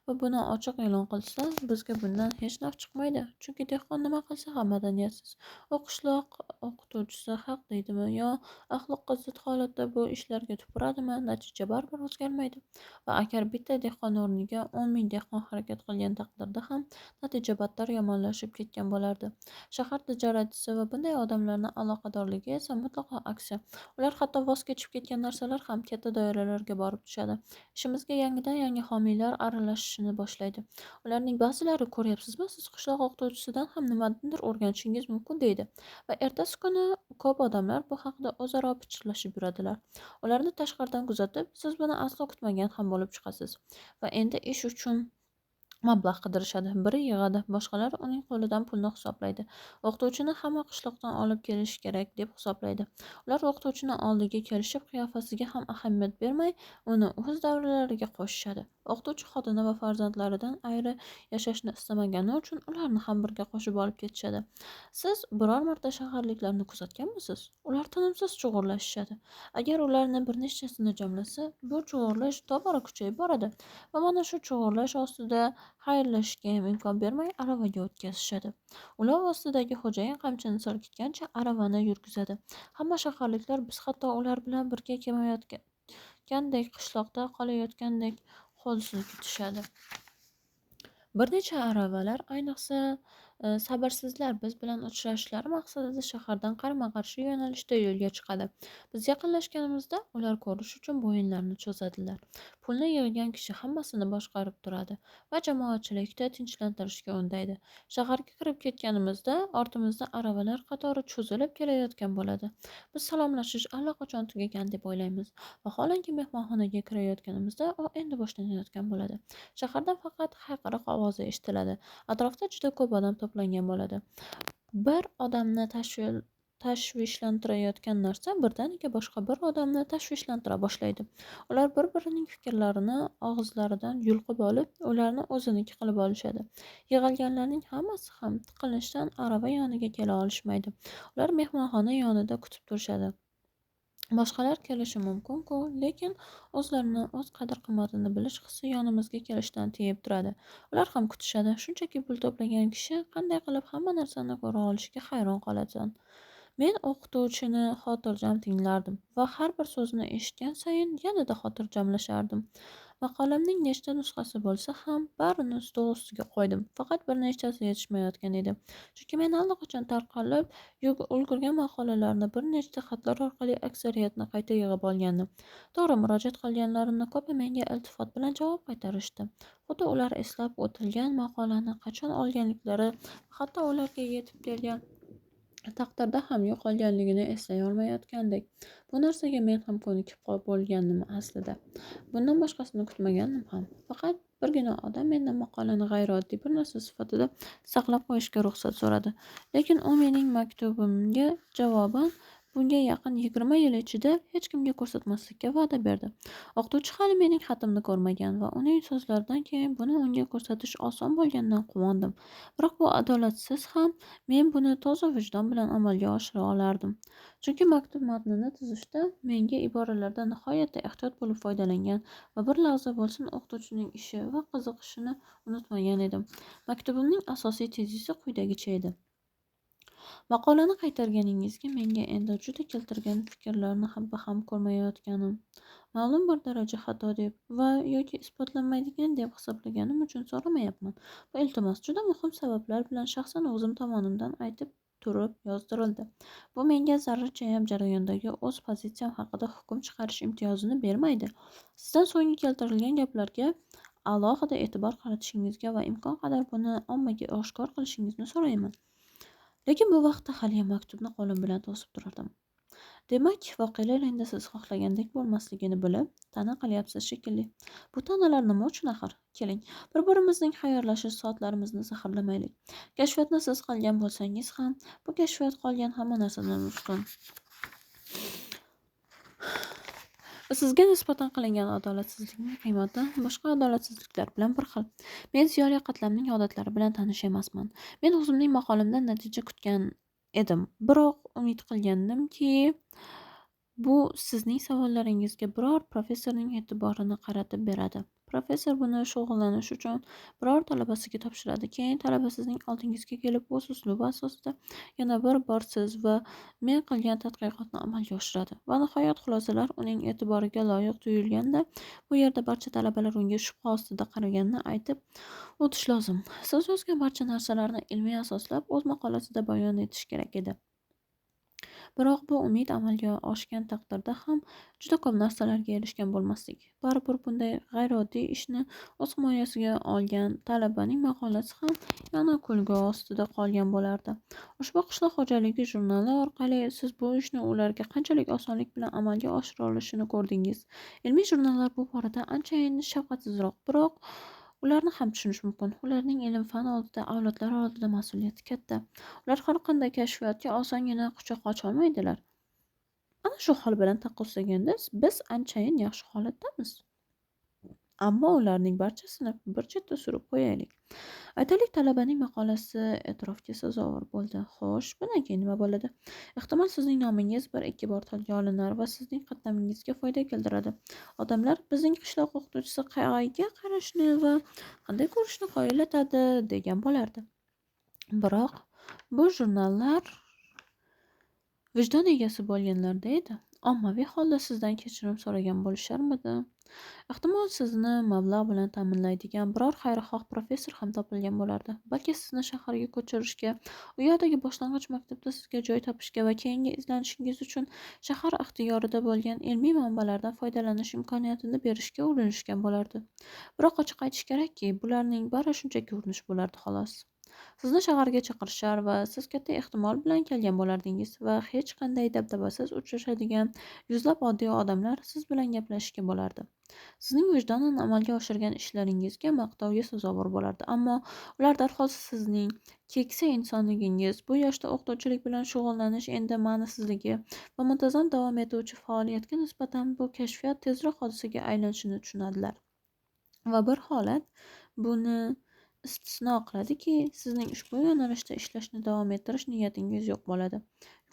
va buni ochiq e'lon qilsa, bizga bundan hech naf chiqmaydi. Chunki dehqon nima qilsa ham madaniyatsiz. U qishloq o'qituvchisi haq deydimi yo axloqqa zid holatda bu ishlarga tupuradimi, natija baribir o'zgarmaydi. Va agar bitta dehqon o'rniga 10,000 dehqon harakat qilgan taqdirda ham natija battar yomonlashib ketgan bo'lardi. Shahar tijoratchisi va bunday odamlarning aloqadorligi esa mutlaqo aksi. Ular hatto voz kechib ketgan narsalar ham katta doiralarga borib tushadi. Ishimizga yangidan-yangi homiylar aralashishni boshlaydi. Ularning ba'zilari ko'ryapsizmi, siz qishloq o'qituvchisidan ham nimadir o'rganishingiz mumkin deydi. Va ertasi kuni ko'p odamlar bu haqida o'zaro pichirlashib yuradilar. Ularni tashqaridan kuzatib, siz buni aslo kutmagan ham bo'lib chiqasiz. Va endi ish uchun mablag' qidirishadi. Biri yig'adi, boshqalari uning qo'lidan pulni hisoblaydi. O'qituvchini hamma qishloqdan olib kelish kerak deb hisoblaydi. Ular o'qituvchini oldiga kelishib, qiyofasiga ham ahamiyat bermay, uni o'z davralariga qo'shishadi. O'qituvchi xotini va farzandlaridan ayri yashashni istamagani uchun ularni ham birga qo'shib olib ketishadi. Siz biror marta shaharliklarni kuzatganmisiz? Ular tinimsiz chug'urlashishadi. Agar ularni bir nechtasini jamlasa, bu chug'urlash tobora kuchayib boradi. Va mana shu chug'urlash ostida xayrlashishga ham imkon bermay aravaga o'tkazishadi. Ulov ostidagi xo'jayin qamchini silkitgancha aravani yurgizadi. Hamma shaharliklar biz hatto ular bilan birga kelmayotgandek, qishloqda qolayotgandek qo'l silkitishadi. Bir necha aravalar, ayniqsa sabrsizlar biz bilan uchrashishlari maqsadida shahardan qarama-qarshi yo'nalishda yo'lga chiqadi. Biz yaqinlashganimizda ular ko'rish uchun bo'yinlarini cho'zadilar. Pulni yig'gan kishi hammasini boshqarib turadi va jamoatchilikda tinchlantirishga undaydi. Shaharga kirib ketganimizda ortimizda aravalar qatori cho'zilib kelayotgan bo'ladi. Biz salomlashish allaqachon tugagan deb o'ylaymiz. Vaholanki mehmonxonaga kirayotganimizda u endi boshlanayotgan bo'ladi. Shahardan faqat hayqiriq ovozi eshitiladi. Atrofda juda ko'p odam to'plangan bo'ladi. Bir odamni tashvishlantirayotgan narsa birdaniga boshqa bir odamni tashvishlantira boshlaydi. Ular bir-birining fikrlarini og'izlaridan yulqib olib, ularni o'ziniki qilib olishadi. Yig'ilganlarning hammasi ham tiqilinchdan arava yoniga kela olishmaydi. Ular mehmonxona yonida kutib turishadi. Boshqalar kelishi mumkin-ku, lekin o'zlarini o'z qadr-qimmatini bilish hissi yonimizga kelishdan tiyib turadi. Ular ham kutishadi. Shunchaki pul to'plagan kishi qanday qilib hamma narsani ko'ra olishiga hayron qolasan. Men o'qituvchini xotirjam tinglardim va har bir so'zini eshitgan sayin yanada xotirjamlashardim. Maqolamning nechta nusxasi bo'lsa ham barini stol ustiga qo'ydim. Faqat bir nechtasi yetishmayotgan edi. Chunki men allaqachon tarqalib ulgurgan maqolalarni bir nechta xatlar orqali aksariyatni qayta yig'ib olgandim. To'g'ri, murojaat qilganlarimni ko'pi menga iltifot bilan javob qaytarishdi. Xuddi ular eslab o'tilgan maqolani qachon olganliklari, hatto ularga yetib kelgan taqdirda ham yo'qolganligini eslay olmayotgandek. Bu narsaga men ham ko'nikib bo'lgandim aslida. Bundan boshqasini kutmagandim ham. Faqat birgina odam mendan maqolani g'ayrioddiy bir narsa sifatida saqlab qo'yishga ruxsat so'radi. Lekin u mening maktubimga javoban bunga yaqin 20 yil ichida hech kimga ko'rsatmaslikka va'da berdi. O'qituvchi hali mening xatimni ko'rmagan va uning so'zlaridan keyin buni unga ko'rsatish oson bo'lganidan quvondim. Biroq bu adolatsiz ham men buni toza vijdon bilan amalga oshira olardim. Chunki maktub matnini tuzishda menga iboralardan nihoyatda ehtiyot bo'lib foydalangan va bir lahza bo'lsin o'qituvchining ishi va qiziqishini unutmagan edim. Maktubimning asosiy tezisi quyidagicha edi. Maqolani qaytarganingizga menga endi juda keltirgan fikrlarni baham ko'rmayotganim, ma'lum bir daraja xato deb va yoki isbotlanmaydigan deb hisoblaganim uchun so'ramayapman. Bu iltimos juda muhim sabablar bilan shaxsan o'zim tomonimdan aytib turib yozdirildi. Bu menga zarrachayam jarayondagi o'z pozitsiyam haqida hukm chiqarish imtiyozini bermaydi. Sizdan so'nggi keltirilgan gaplarga alohida e'tibor qaratishingizga va imkon qadar buni ommaga oshkor qilishingizni so'rayman. Lekin bu vaqtda haliyam maktubni qo'lim bilan to'sib turardim. Demak, voqealar endi siz xohlagandek bo'lmasligini bilib, ta'na qilyapsiz shekilli. Bu ta'nalar nima uchun axir? Keling, bir-birimizning xayrlashish soatlarimizni zaharlamaylik. Kashfiyotni siz qilgan bo'lsangiz ham, bu kashfiyot qolgan hamma narsadan ustun. Sizga nisbatan qilingan adolatsizlikning qiymati boshqa adolatsizliklar bilan bir xil. Men ziyoli qatlamning odatlari bilan tanish emasman. Men o'zimning maqolamdan natija kutgan edim. Biroq umid qilgandimki, bu sizning savollaringizga biror professorning e'tiborini qaratib beradi. Professor buni shug'ullanish uchun biror talabasiga topshiradi. Keyin talaba sizning oldingizga kelib o'z uslubi asosida yana bir bor siz va men qilgan tadqiqotni amalga oshiradi. Va nihoyat xulosalar uning e'tiboriga loyiq tuyulganda bu yerda barcha talabalar unga shubha ostida qaraganini aytib o'tish lozim. Siz yozgan barcha narsalarni ilmiy asoslab o'z maqolasida bayon etish kerak edi. Biroq bu umid amalga oshgan taqdirda ham juda ko'p narsalarga erishgan bo'lmasdik. Baribir bunday g'ayrioddiy ishni o'z himoyasiga olgan talabaning maqolasi ham yana kulgi ostida qolgan bo'lardi. Ushbu qishloq xo'jaligi jurnali orqali siz bu ishni ularga qanchalik osonlik bilan amalga oshira olishini ko'rdingiz. Ilmiy jurnallar bu borada anchayin shafqatsizroq, biroq ularni ham tushunish mumkin. Ularning ilm-fan oldida, avlodlar oldida mas'uliyati katta. Ular har qanday kashfiyotga osongina quchoq ocholmaydilar. Ana shu hol bilan taqqoslaganda biz anchayin yaxshi holatdamiz. Ammo ularning barchasini bir chetda surib qo'yaylik. Aytaylik, talabaning maqolasi e'tirofga sazovor bo'ldi. Xo'sh, bundan keyin nima bo'ladi? Ehtimol sizning nomingiz bir-ikki bor tilga olinar va sizning qatlamingizga foyda keltiradi. Odamlar bizning qishloq o'qituvchisi qayga qarashni va qanday ko'rishni qoyillatadi degan bo'lardi. Biroq bu jurnallar vijdon egasi bo'lganlarda edi. Ommaviy holda sizdan kechirim so'ragan bo'lisharmidi? Ehtimol sizni mablag' bilan ta'minlaydigan biror xayrixoh professor ham topilgan bo'lardi. Balki sizni shaharga ko'chirishga, u yerdagi boshlang'ich maktabda sizga joy topishga va keyingi izlanishingiz uchun shahar ixtiyorida bo'lgan ilmiy manbalardan foydalanish imkoniyatini berishga urinishgan bo'lardi. Biroq ochiq aytish kerakki, bularning bari shunchaki urinish bo'lardi xolos. Sizni shaharga chaqirishar va siz katta ehtimol bilan kelgan bo'lardingiz va hech qanday dabdabasiz uchrashadigan yuzlab oddiy odamlar siz bilan gaplashishga bo'lardi. Sizning vijdonan amalga oshirgan ishlaringizga maqtovga sazovor bo'lardi, ammo ular darhol sizning keksa insonligingiz, bu yoshda o'qituvchilik bilan shug'ullanish endi ma'nisizligi va muntazam davom etuvchi faoliyatga nisbatan bu kashfiyot tezroq hodisaga aylanishini tushunadilar. Va bir holat buni istisno qiladiki, sizning ushbu yo'nalishda ishlashni davom ettirish niyatingiz yo'q bo'ladi.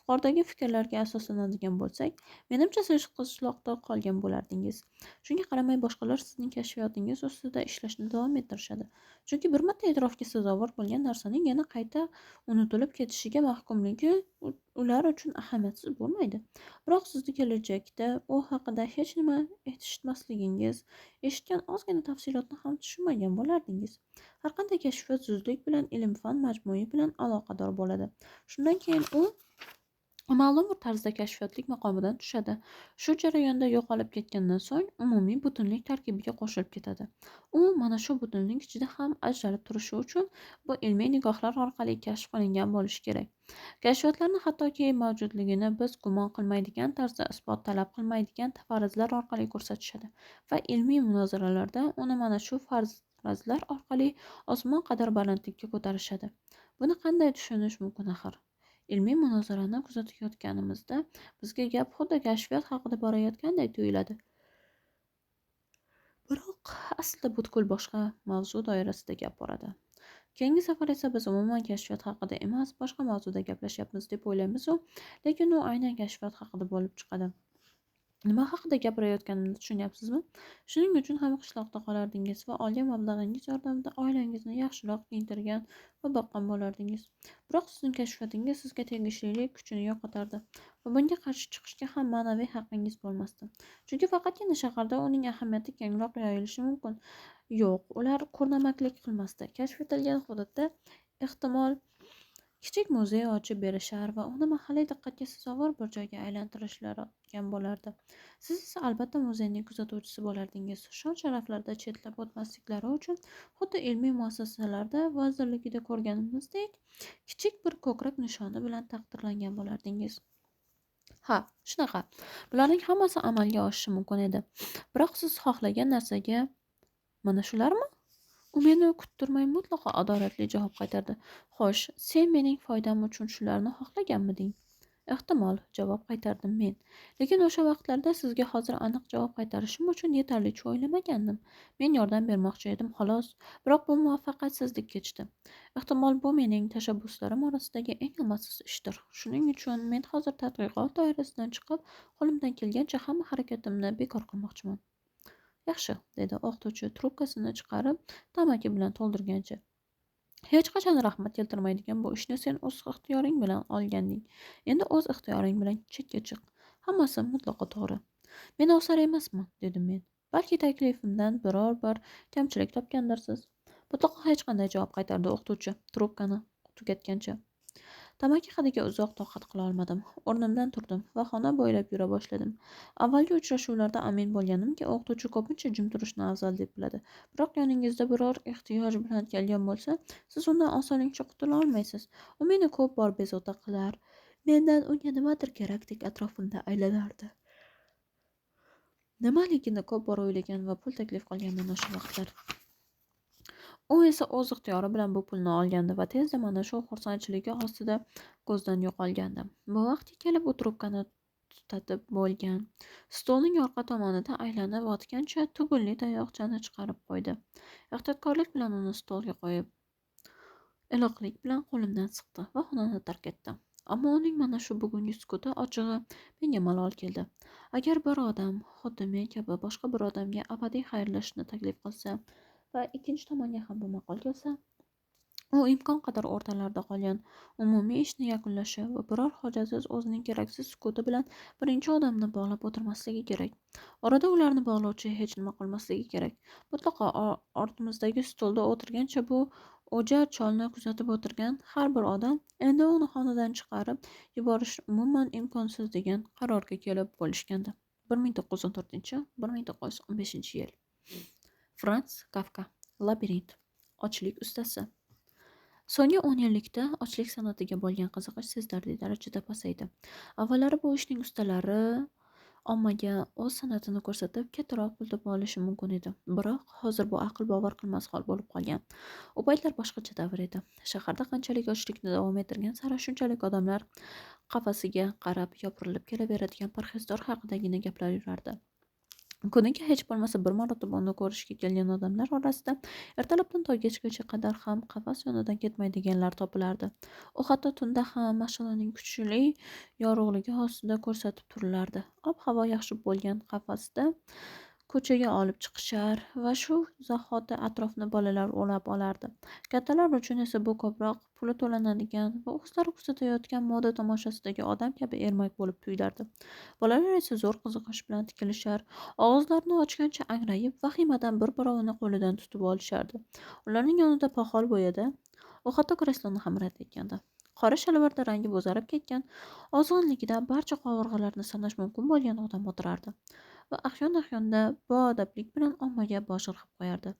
Yuqoridagi fikrlarga asoslanadigan bo'lsak, menimcha siz qishloqda qolgan bo'lardingiz. Shunga qaramay boshqalar sizning kashfiyotingiz ustida ishlashni davom ettirishadi. Chunki bir marta e'tirofga sazovor bo'lgan narsaning yana qayta unutilib ketishiga mahkumligi ular uchun ahamiyatsiz bo'lmaydi. Biroq sizni kelajakda u haqida hech nima eshitmasligingiz, eshitgan ozgina tafsilotni ham tushunmagan bo'lardingiz. Har qanday kashfiyot zudlik bilan ilm-fan majmui bilan aloqador bo'ladi. Shundan keyin u ma'lum bir tarzda kashfiyotlik maqomidan tushadi. Shu jarayonda yo'qolib ketgandan so'ng umumiy butunlik tarkibiga qo'shilib ketadi. U mana shu butunlik ichida ham ajralib turishi uchun bu ilmiy nigohlar orqali kashf qilingan bo'lishi kerak. Kashfiyotlarni hattoki mavjudligini biz gumon qilmaydigan tarzda isbot talab qilmaydigan farazlar orqali ko'rsatishadi va ilmiy munozaralarda uni mana shu farazlar orqali osmon qadar balandlikka ko'tarishadi. Buni qanday tushunish mumkin axir? Ilmiy munozarani kuzatayotganimizda bizga gap xuddi kashfiyot haqida borayotganday tuyuladi. Biroq aslida butkul boshqa mavzu doirasida gap boradi. Keyingi safar esa biz umuman kashfiyot haqida emas, boshqa mavzuda gaplashyapmiz deb o'ylaymiz-u, lekin u aynan kashfiyot haqida bo'lib chiqadi. Nima haqida gapirayotganimni tushunyapsizmi? Shuning uchun ham qishloqda qolardingiz va olgan mablag'ingiz yordamida oilangizni yaxshiroq kiyintirgan va boqqan bo'lardingiz. Biroq sizning kashfiyotingiz sizga tegishlilik kuchini yo'qotardi va bunga qarshi chiqishga ham ma'naviy haqqingiz bo'lmasdi. Chunki faqatgina shaharda uning ahamiyati kengroq yoyilishi mumkin. Yo'q, ular ko'rnamaklik qilmasdi. Kashf etilgan hududda ehtimol kichik muzey ochib berishar va uni mahalliy diqqatga sazovor bir joyga aylantirishgan bo'lardi. Siz esa albatta muzeyning kuzatuvchisi bo'lardingiz. Shon-sharaflarda chetlab o'tmasliklari uchun xuddi ilmiy muassasalarda vazirligida ko'rganimizdek kichik bir ko'krak nishoni bilan taqdirlangan bo'lardingiz. Ha, shunaqa. Bularning hammasi amalga oshishi mumkin edi. Biroq siz xohlagan narsaga mana shularmi? U meni kuttirmay mutlaqo adolatli javob qaytardi. Xo'sh, sen mening foydam uchun shularni xohlaganmiding? Ehtimol, javob qaytardim men. Lekin o'sha vaqtlarda sizga hozir aniq javob qaytarishim uchun yetarlicha o'ylamagandim. Men yordam bermoqchi edim, xolos. Biroq bu muvaffaqiyatsizlik kechdi. Ehtimol bu mening tashabbuslarim orasidagi eng omadsiz ishdir. Shuning uchun men hozir tadqiqot doirasidan chiqib, qo'limdan kelgancha hamma harakatimni bekor qilmoqchiman. Yaxshi, dedi o'qituvchi trubkasini chiqarib, tamaki bilan to'ldirgancha. Hech qachon rahmat keltirmaydigan bu ishni sen o'z ixtiyoring bilan olganding. Endi o'z ixtiyoring bilan chetga chiq. Hammasi mutlaqo to'g'ri. Men ovsar emasman, dedim men. Balki taklifimdan biror bir kamchilik topgandirsiz. Mutlaqo hech qanday javob qaytardi o'qituvchi trubkani tugatgancha. Tamaki hidiga uzoq toqat qila olmadim. O'rnimdan turdim va xona bo'ylab yura boshladim. Avvalgi uchrashuvlarda amin bo'lganimki, o'qituvchi ko'pincha jim turishni afzal deb biladi. Biroq yoningizda biror ehtiyoj bilan kelgan bo'lsa, siz undan osonlikcha qutula olmaysiz. U meni ko'p bor bezovta qilar. Mendan unga nimadir kerakdek atrofimda aylanardi. Nimaligini ko'p bor o'ylagan va pul taklif qilganman o'sha vaqtlar. U esa o'z ixtiyori bilan bu pulni olgandi va tezda mana shu xursandchiligi ostida ko'zdan yo'qolgandi. Bu vaqtga kelib u trubkani tutatib bo'lgan. Stolning orqa tomonida aylanib otgancha tugunli tayoqchani chiqarib qo'ydi. Ehtiyotkorlik bilan uni stolga qo'yib, iliqlik bilan qo'limdan siqdi va xonani tark etdi. Ammo uning mana shu bugungi sukuti ochig'i menga malol keldi. Agar bir odam xuddi men kabi boshqa bir odamga abadiy xayrlashishni taklif qilsa va ikkinchi tomonga ham bu ma'qul kelsa, u imkon qadar o'rtalarda qolgan umumiy ishni yakunlashi va biror hojatsiz o'zining keraksiz sukuti bilan birinchi odamni bog'lab o'tirmasligi kerak. Orada ularni bog'lovchi hech nima qolmasligi kerak. Mutlaqo ortimizdagi stolda o'tirgancha bu o'jar cholni kuzatib o'tirgan har bir odam endi uni xonadan chiqarib yuborish umuman imkonsiz degan qarorga kelib bo'lishgandi. 1914-1915 yil. Frans Kafka. Labirint. Ochlik ustasi. So'nggi 10 yillikda ochlik san'atiga bo'lgan qiziqish sezilarli darajada pasaydi. Avvallari bu ishning ustalari ommaga o'z san'atini ko'rsatib kattaroq pul topa olishi mumkin edi. Biroq hozir bu aql bovar qilmas hol bo'lib qolgan. U paytlar boshqacha davr edi. Shaharda qanchalik ochlikni davom ettirgan sari shunchalik odamlar qafasiga qarab yopirilib kelaveradigan parhezdor haqidagina gaplar yurardi. Kuniga hech bo'lmasa bir marotaba uni ko'rishga kelgan odamlar orasida ertalabdan to kechgacha qadar ham qafas yonidan ketmaydiganlar topilardi. U hatto tunda ham mashinaning kuchli yorug'ligi ostida ko'rsatib turilardi. Ob-havo yaxshi bo'lgan qafasda ko'chaga olib chiqishar va shu zahoti atrofni bolalar o'rab olardi. Kattalar uchun esa bu ko'proq puli to'lanadigan va o'zlari kuzatayotgan moda tomoshasidagi odam kabi ermak bo'lib tuyulardi. Bolalar esa zo'r qiziqish bilan tikilishar, og'izlarini ochgancha angrayib, vahimadan bir-birovini qo'lidan tutib olishardi. Ularning yonida poxol bo'yada, u hatto kresloni ham rad etgandi. Qora shalvarda rangi bo'zarib ketgan, ozg'inligida barcha qovurg'alarni sanash mumkin bo'lgan odam o'tirardi va ahyon-ahyonda boadablik bilan ommaga bosh irg'ab qo'yardi.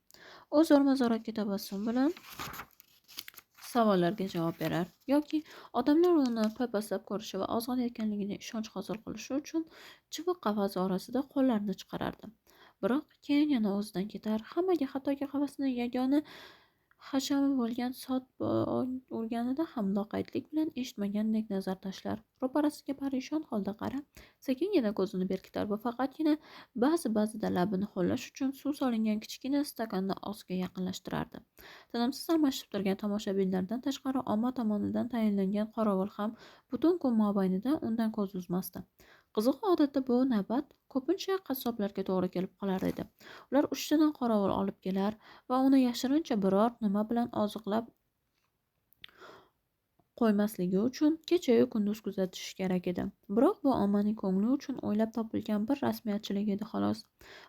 U zo'rma-zo'raki tabassum bilan savollarga javob berar yoki odamlar uni paypaslab ko'rishi va ozg'in ekanligiga ishonch hosil qilishi uchun chiviq qafas orasida qo'llarini chiqarardi. Biroq keyin yana o'zidan ketar, hammaga hattoki qafasni yagona hashami bo'lgan sot urganida ham loqaydlik bilan eshitmagandek nazar tashlar. Ro'parasiga parishon holda qarab, sekingina ko'zini berkitar va faqatgina ba'zida labini ho'llash uchun suv solingan kichkina stakanni og'ziga yaqinlashtirardi. Tinimsiz almashib turgan tomoshabinlardan tashqari omma tomonidan tayinlangan qorovul ham butun kun mobaynida undan ko'z uzmasdi. Qizig'i, odatda bu navbat ko'pincha qassoblarga to'g'ri kelib qolar edi. Ular uchtadan qorovul olib kelar va uni yashirincha biror nima bilan oziqlab qo'ymasligi uchun kecha-yu kunduz kuzatish kerak edi. Biroq bu ommaning ko'ngli uchun o'ylab topilgan bir rasmiyatchilik edi xolos.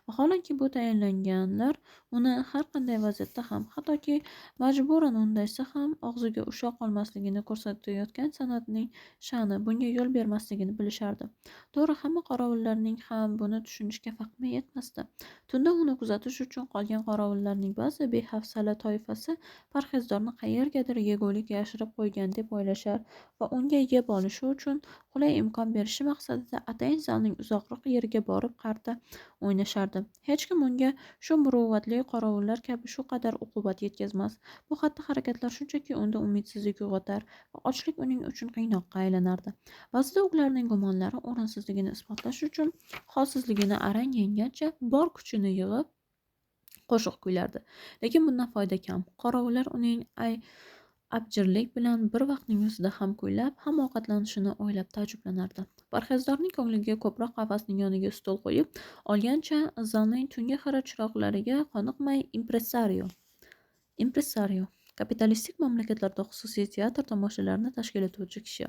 Vaholanki bu tayinlanganlar uni har qanday vaziyatda ham, hattoki majburan undashsa ham og'ziga ushoq olmasligini ko'rsatayotgan san'atning sha'ni bunga yo'l bermasligini bilishardi. To'g'ri, hamma qorovullarning ham buni tushunishga fahmi yetmasdi. Tunda uni kuzatish uchun qolgan qorovullarning ba'zi behafsala toifasi parhezdorni qayergadir yegulik yashirib qo'ygan deb o'ylashar va unga yeb olishi uchun qulay imkon berishi maqsadida atayin zalning uzoqroq yeriga borib qarta o'ynashardi. Hech kim unga shu muruvvatli qorovullar kabi shu qadar uqubat yetkazmas. Bu xatti-harakatlar shunchaki unda umidsizlik uyg'otar va ochlik uning uchun qiynoqqa aylanardi. Ba'zida ularning gumonlari o'rinsizligini isbotlash uchun holsizligini arang yenggancha bor kuchini yig'ib qo'shiq kuylardi. Lekin bundan foyda kam. Qorovullar uning abjirlik bilan bir vaqtning o'zida ham kuylab, ham ovqatlanishini o'ylab taajjublanardi. Parhezdorning ko'ngliga ko'proq qafasning yoniga stol qo'yib olgancha zalning tungi xira chiroqlariga qoniqmay impresario kapitalistik mamlakatlarda xususiy teatr tomoshalarini tashkil etuvchi kishi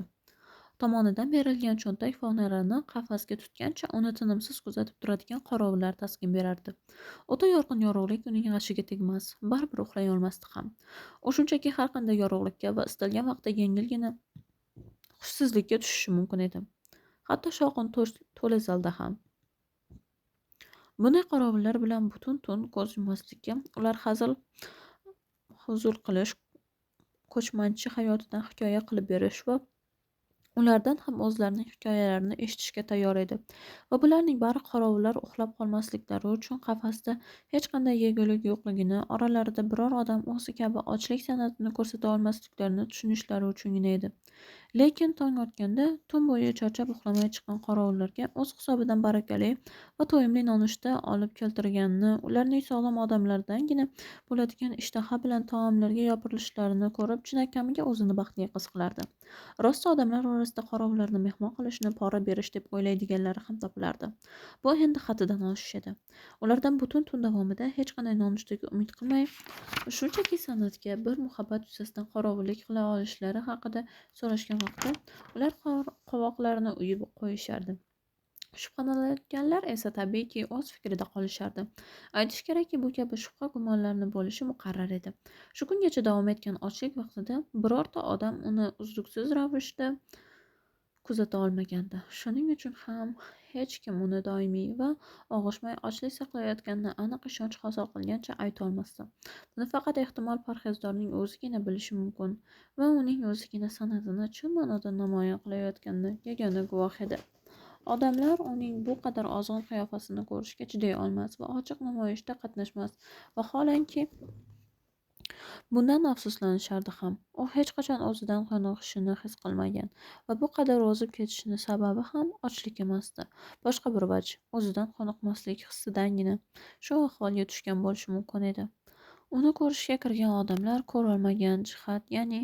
tomonidan berilgan cho'ntak fonarini qafasga tutgancha uni tinimsiz kuzatib turadigan qorovullar taskin berardi. O'ta yorqin yorug'lik uning g'ashiga tegmas, baribir uxlay olmasdi ham. U shunchaki har qanday yorug'likka va istalgan vaqtda yengilgina hushsizlikka tushishi mumkin edi. Hatto shovqin to'la zalda ham. Bunday qorovullar bilan butun tun ko'z yummaslikka, ular hazil huzur qilish, ko'chmanchi hayotidan hikoya qilib berish va ulardan ham o'zlarining hikoyalarini eshitishga tayyor edi. Va bularning bari qorovullar uxlab qolmasliklari uchun qafasda hech qanday yegulik yo'qligini, oralarida biror odam o'zi kabi ochlik san'atini ko'rsata olmasliklarini tushunishlari uchungina edi. Lekin tong otganda tun bo'yi charchab uxlamay chiqqan qorovullarga o'z hisobidan barakali va to'yimli nonushta olib keltirganini, ularning sog'lom odamlardangina bo'ladigan ishtaha bilan taomlarga yopirilishlarini ko'rib, chinakamiga o'zini baxtli his qilardi. Rosti odamlar orasida qorovullarni mehmon qilishni pora berish deb o'ylaydiganlari ham topilardi. Bu endi haddidan oshish edi. Ulardan butun tun davomida hech qanday nonushtaga umid qilmay, shunchaki san'atga bir muhabbat yuzasidan qorovullik qila olishlari haqida so'rashgan vaqtda ular qovoqlarini uyib qo'yishardi. Shubhalanganlar esa tabiiyki o'z fikrida qolishardi. Aytish kerakki, bu kabi shubha gumonlarni bo'lishi muqarrar edi. Shu kungacha davom etgan ochlik vaqtida birorta odam uni uzluksiz ravishda kuzata olmagandi. Shuning uchun ham hech kim uni doimiy va og'ishmay ochlik saqlayotganini aniq ishonch hosil qilgancha ayta olmasdi. Buni faqat ehtimol parhezdorning o'zigina bilishi mumkin va uning o'zigina san'atini chin ma'noda namoyon qilayotganini yagona guvoh edi. Odamlar uning bu qadar ozg'in qiyofasini ko'rishga chiday olmas va ochiq namoyishda qatnashmas. Vaholanki Bundan afsuslanishardi ham. U hech qachon o'zidan qoniqishini his qilmagan va bu qadar o'zib ketishini sababi ham ochlik emasdi. Boshqa bir vaj, o'zidan qoniqmaslik hissidangina shu ahvolga tushgan bo'lishi mumkin edi. Uni ko'rishga kirgan odamlar ko'rolmagan jihat, ya'ni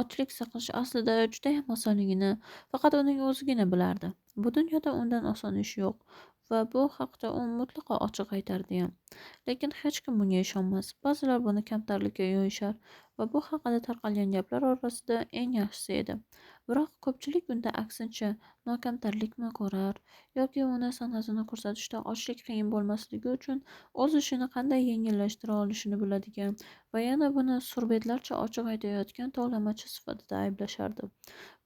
ochlik saqlash aslida judayam osonligini faqat uning o'zigina bilardi. Bu dunyoda undan oson ish yo'q va bu haqda u mutlaqo ochiq aytardi ham. Lekin hech kim bunga ishonmas. Ba'zilar buni kamtarlikka yo'yishar va bu haqida tarqalgan gaplar orasida eng yaxshisi edi. Biroq ko'pchilik unda aksincha nokamtarlikni ko'rar yoki uni san'atini ko'rsatishda ochlik qiyin bo'lmasligi uchun o'z ishini qanday yengillashtira olishini biladigan va yana buni surbetlarcha ochiq aytayotgan tovlamachi sifatida ayblashardi.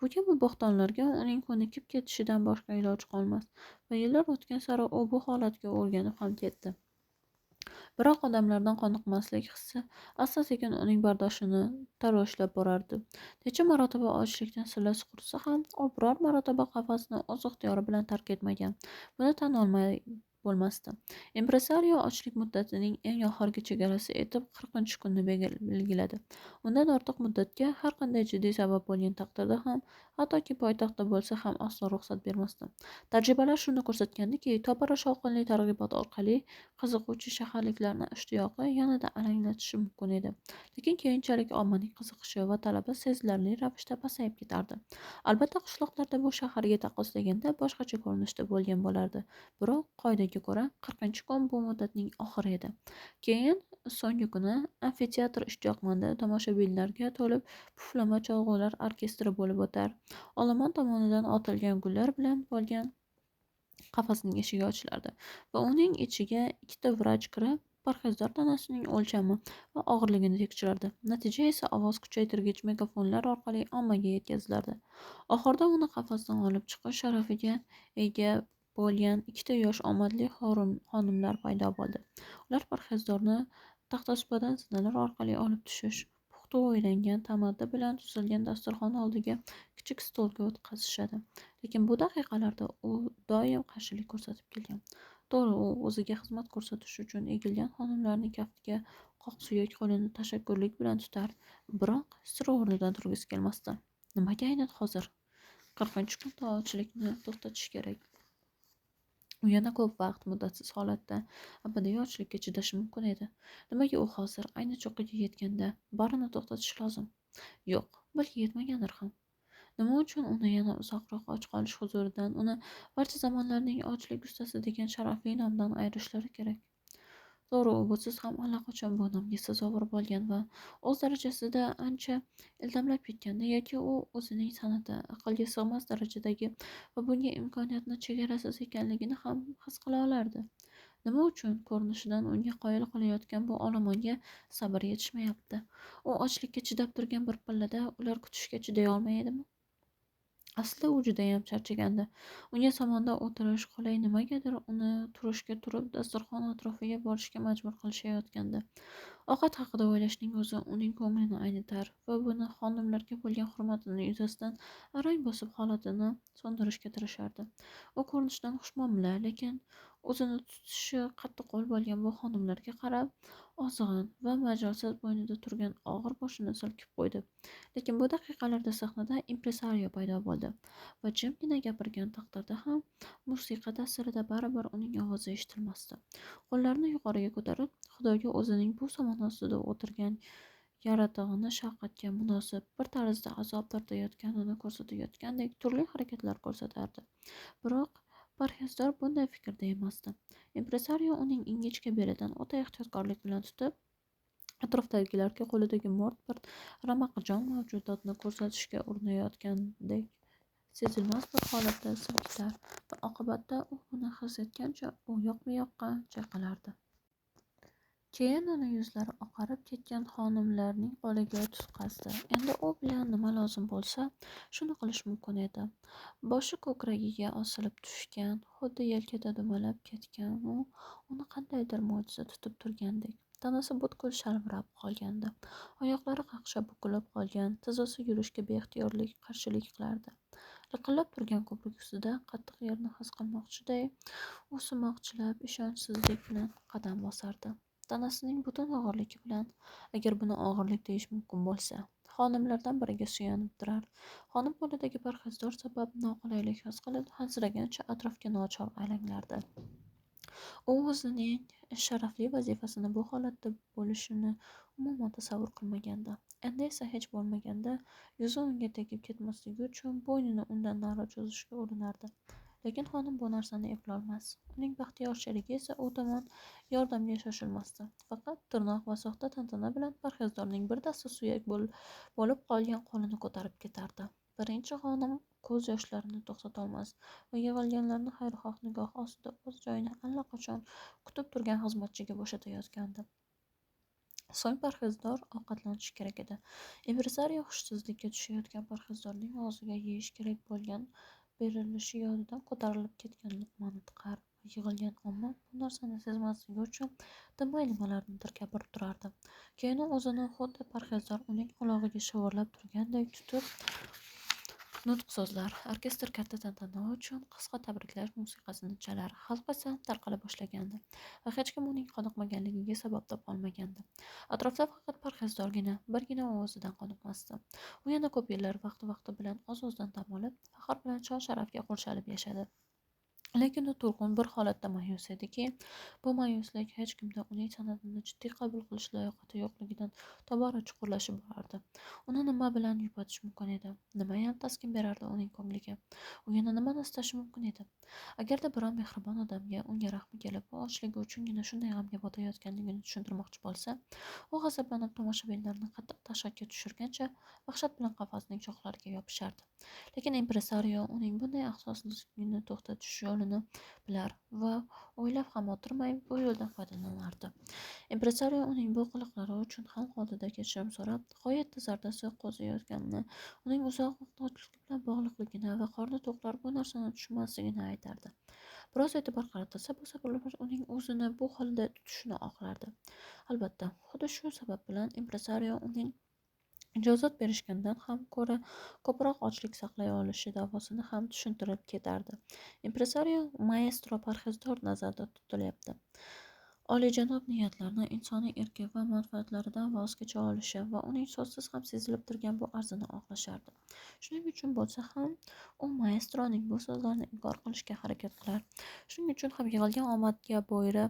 Bu kabi bo'htonlarga uning ko'nikib ketishidan boshqa iloj qolmas va yillar o'tgan sari u bu holatga o'rganib ham ketdi. Biroq odamlardan qoniqmaslik hissi asta-sekin uning bardoshini taroshlab borardi. Necha marotaba ochlikdan sillasi qurisa ham, u biror marotaba qafasni o'z ixtiyori bilan tark etmagan. Buni tan olmay bo'lmasdi. Impresario ochlik muddatining eng oxirgi chegarasi etib 40 kunni belgiladi. Undan ortiq muddatga har qanday jiddiy sabab bo'lgan taqdirda ham, hattoki poytaxtda bo'lsa ham aslo ruxsat bermasdi. Tajribalar shuni ko'rsatgandiki, tobora shovqinli targ'ibot orqali qiziquvchi shaharliklarni ishtiyoqi yanada alanglatishi mumkin edi. Lekin keyinchalik ommaning qiziqishi va talabi sezilarli ravishda pasayib ketardi. Albatta qishloqlarda bu shaharga taqqoslaganda boshqacha ko'rinishda bo'lgan bo'lardi. Biroq qoidaga ko'ra 40 kun bu muddatning oxiri edi. Keyin so'nggi kuni amfiteatr ishtiyoqmandi tomoshabinlarga to'lib puflama cholg'ular orkestri bo'lib o'tar. Olomon tomonidan otilgan gullar bilan bo'lgan qafasning eshigi ochilardi va uning ichiga ikkita vrach kirib, parhezdor tanasining o'lchami va og'irligini tekshirardi. Natija esa ovoz kuchaytirgich megafonlar orqali ommaga yetkazilardi. Oxirida uni qafasdan olib chiqish sharafiga ega bo'lgan ikkita yosh omadli xonimlar paydo bo'ldi. Ular parhezdorni taxtasupadan zinalar orqali olib tushish, puxta o'ylangan tamaddi bilan tuzilgan dasturxon oldiga kichik stolga o'tkazishadi. Lekin bu daqiqalarda u doim qarshilik ko'rsatib kelgan. To'g'ri, u o'ziga xizmat ko'rsatish uchun egilgan xonimlarning kaftiga qoqsuyak qo'lini tashakkurlik bilan tutar, biroq sira o'rnidan turgisi kelmasdi. Nimaga aynan hozir? 40 kunda ochlikni to'xtatish kerak. U yana ko'p vaqt muddatsiz holatda abadiy ochlikka chidashi mumkin edi. Nimaga u hozir ayni cho'qqiga yetganda barini to'xtatish lozim? Yo'q, balki yetmagandir ham. Nima uchun uni yana uzoqroq och qolish huzuridan uni barcha zamonlarning ochlik ustasi degan sharafli nomdan ayrishlari kerak? To'g'ri, u busiz ham allaqachon bu nomga sazovor bo'lgan va o'z darajasida ancha ildamlab ketgandi, yoki u o'zining san'ati aqlga sig'mas darajadagi va bunga imkoniyatni chegarasiz ekanligini ham his qila olardi. Nima uchun ko'rinishidan unga qoyil qilayotgan bu olomonga sabr yetishmayapti? U ochlikka chidab turgan bir pallada ular kutishga chiday olmaydimi? Aslida u judayam charchagandi. Unga somonda o'tirish qulay, nimagadir uni turishga turib dasturxon atrofiga borishga majbur qilishayotgandi. Ovqat haqida o'ylashning o'zi uning ko'nglini aynitar va buni xonimlarga bo'lgan hurmatini yuzasidan arang bosib holatini so'ndirishga tirishardi. U ko'rinishidan xushmuomala, lekin o'zini tutishi qattiqqo'l bo'lgan bu xonimlarga qarab ozg'in va majolsiz bo'ynida turgan og'ir boshini silkib qo'ydi. Lekin bu daqiqalarda sahnada impresario paydo bo'ldi va jimgina gapirgan taqdirda ham musiqa ta'sirida baribir uning ovozi eshitilmasdi. Qo'llarini yuqoriga ko'tarib, Xudoga o'zining bu somon ostida o'tirgan yaratig'ini shafqatga munosib bir tarzda azob tortayotganini ko'rsatayotgandek turli harakatlar ko'rsatardi. Biroq parhezdor bunday fikrda emasdi. Impresario uning ingichka belidan o'ta ehtiyotkorlik bilan tutib, atrofdagilarga qo'lidagi mo'rt bir ramaqjon mavjudotni ko'rsatishga urinayotgandek sezilmas bir holatda silkitar va oqibatda u buni his etgancha u yoq-bu-yoqqa chayqalardi. Keyin uni yuzlari oqarib ketgan xonimlarning qo'liga tutqazdi. Endi u bilan nima lozim bo'lsa, shuni qilish mumkin edi. Boshi ko'kragiga osilib tushgan, xuddi yelkada dumalab ketgan, u uni qandaydir mo'jiza tutib turgandek. Tanasi butkul shalvirab qolgandi. Oyoqlari qaqshab bukilib qolgan, tizzasi yurishga beixtiyorlik qarshilik qilardi. Liqillab turgan ko'prik ustida qattiq yerni his qilmoqchiday, u sumoqchilab ishonchsizlik bilan qadam bosardi. tanasining butun og'irligi bilan, agar buni og'irlik deyish mumkin bo'lsa, xonimlardan biriga suyanib turar. Xonim qo'lidagi parhezdor sabab noqulaylik his qilib, hansiragancha atrofga nochor alangardi. U o'zining sharafli vazifasini bu holatda bo'lishini umuman tasavvur qilmagandi. Endi esa hech bo'lmaganda yuzi unga tegib ketmasligi uchun bo'ynini undan nari cho'zishga urinardi. Lekin xonim bu narsani eplolmas. Uning baxtiyorchiligi esa u tomon yordamga shoshilmasdi. Faqat tirnoq va soxta tantana bilan parhezdorning bir dasta suyak bo'lib qolgan qo'lini ko'tarib ketardi. Birinchi xonim ko'z yoshlarini to'xtatolmas va yig'ilganlarni xayrixoh nigoh ostida o'z joyini allaqachon kutib turgan xizmatchiga bo'shatayotgandi. So'ng parhezdor ovqatlanishi kerak edi. Impresario hushsizlikka tushayotgan parhezdorning og'ziga yeyish kerak bo'lgan berilishi yodidan ko'tarilib ketgan luqmani tiqar va yig'ilgan omma bu narsani sezmasligi uchun dimay nimalarnidir gapirib turardi. Keyin u o'zini xuddi parhezdor uning qulog'iga shivirlab turgandek tutib nutq so'zlar. Orkestr katta tantana uchun qisqa tabriklash musiqasini chalar. Xalq esa tarqala boshlagandi va hech kim uning qoniqmaganligiga sabab topolmagandi. Atrofda faqat parhezdorgina, birgina u o'zidan qoniqmasdi. U yana ko'p yillar vaqti bilan o'z-o'zidan dam olib, faxr bilan shon-sharafga qurshab yashadi. Lekin u turg'un bir holatda ma'yus ediki, bu ma'yuslik hech kimda uning san'atini jiddiy qabul qilish layoqati yo'qligidan tobora chuqurlashib borardi. Uni nima bilan yupatish mumkin edi? Nimayam taskin berardi uning ko'ngliga? U yana nimani istashi mumkin edi? Agarda biror mehribon odamga unga rahmi kelib, u ochligi uchungina shunday g'amga botayotganligini tushuntirmoqchi bo'lsa, u g'azablanib tomoshabinlarni qattiq dahshatga tushirgancha vahshat bilan qafasning shoxlariga yopishardi. Lekin impresario uning bunday ahsossizligini to'xtatish yo'lini bilar va o'ylab ham o'tirmay bu yo'ldan foydalanardi. Impresario uning bu qiliqlari uchun xalq oldida kechirim so'rab, g'oyatda zardasi qo'ziyotganini, uning uzoq muhtojlik bilan bog'liqligini va qorni to'qlar bu narsani tushunmasligini aytardi. Biroz e'tibor qaratilsa, bu sabablar uning o'zini bu holda tutishini oqlardi. Albatta, xuddi shu sabab bilan impresario uning ijozat berishgandan ham ko'ra ko'proq ochlik saqlay olishi da'vosini ham tushuntirib ketardi. Impresario maestro parhezdor nazarda tutilyapti. Oliyjanob niyatlarni, insoniy erki va manfaatlaridan voz kecha olishi va uning so'zsiz ham sezilib turgan bu arzini oqlashardi. Shuning uchun bo'lsa ham u maestroning bu so'zlarini inkor qilishga harakat qilar. Shuning uchun ham yig'ilgan omadga bo'yra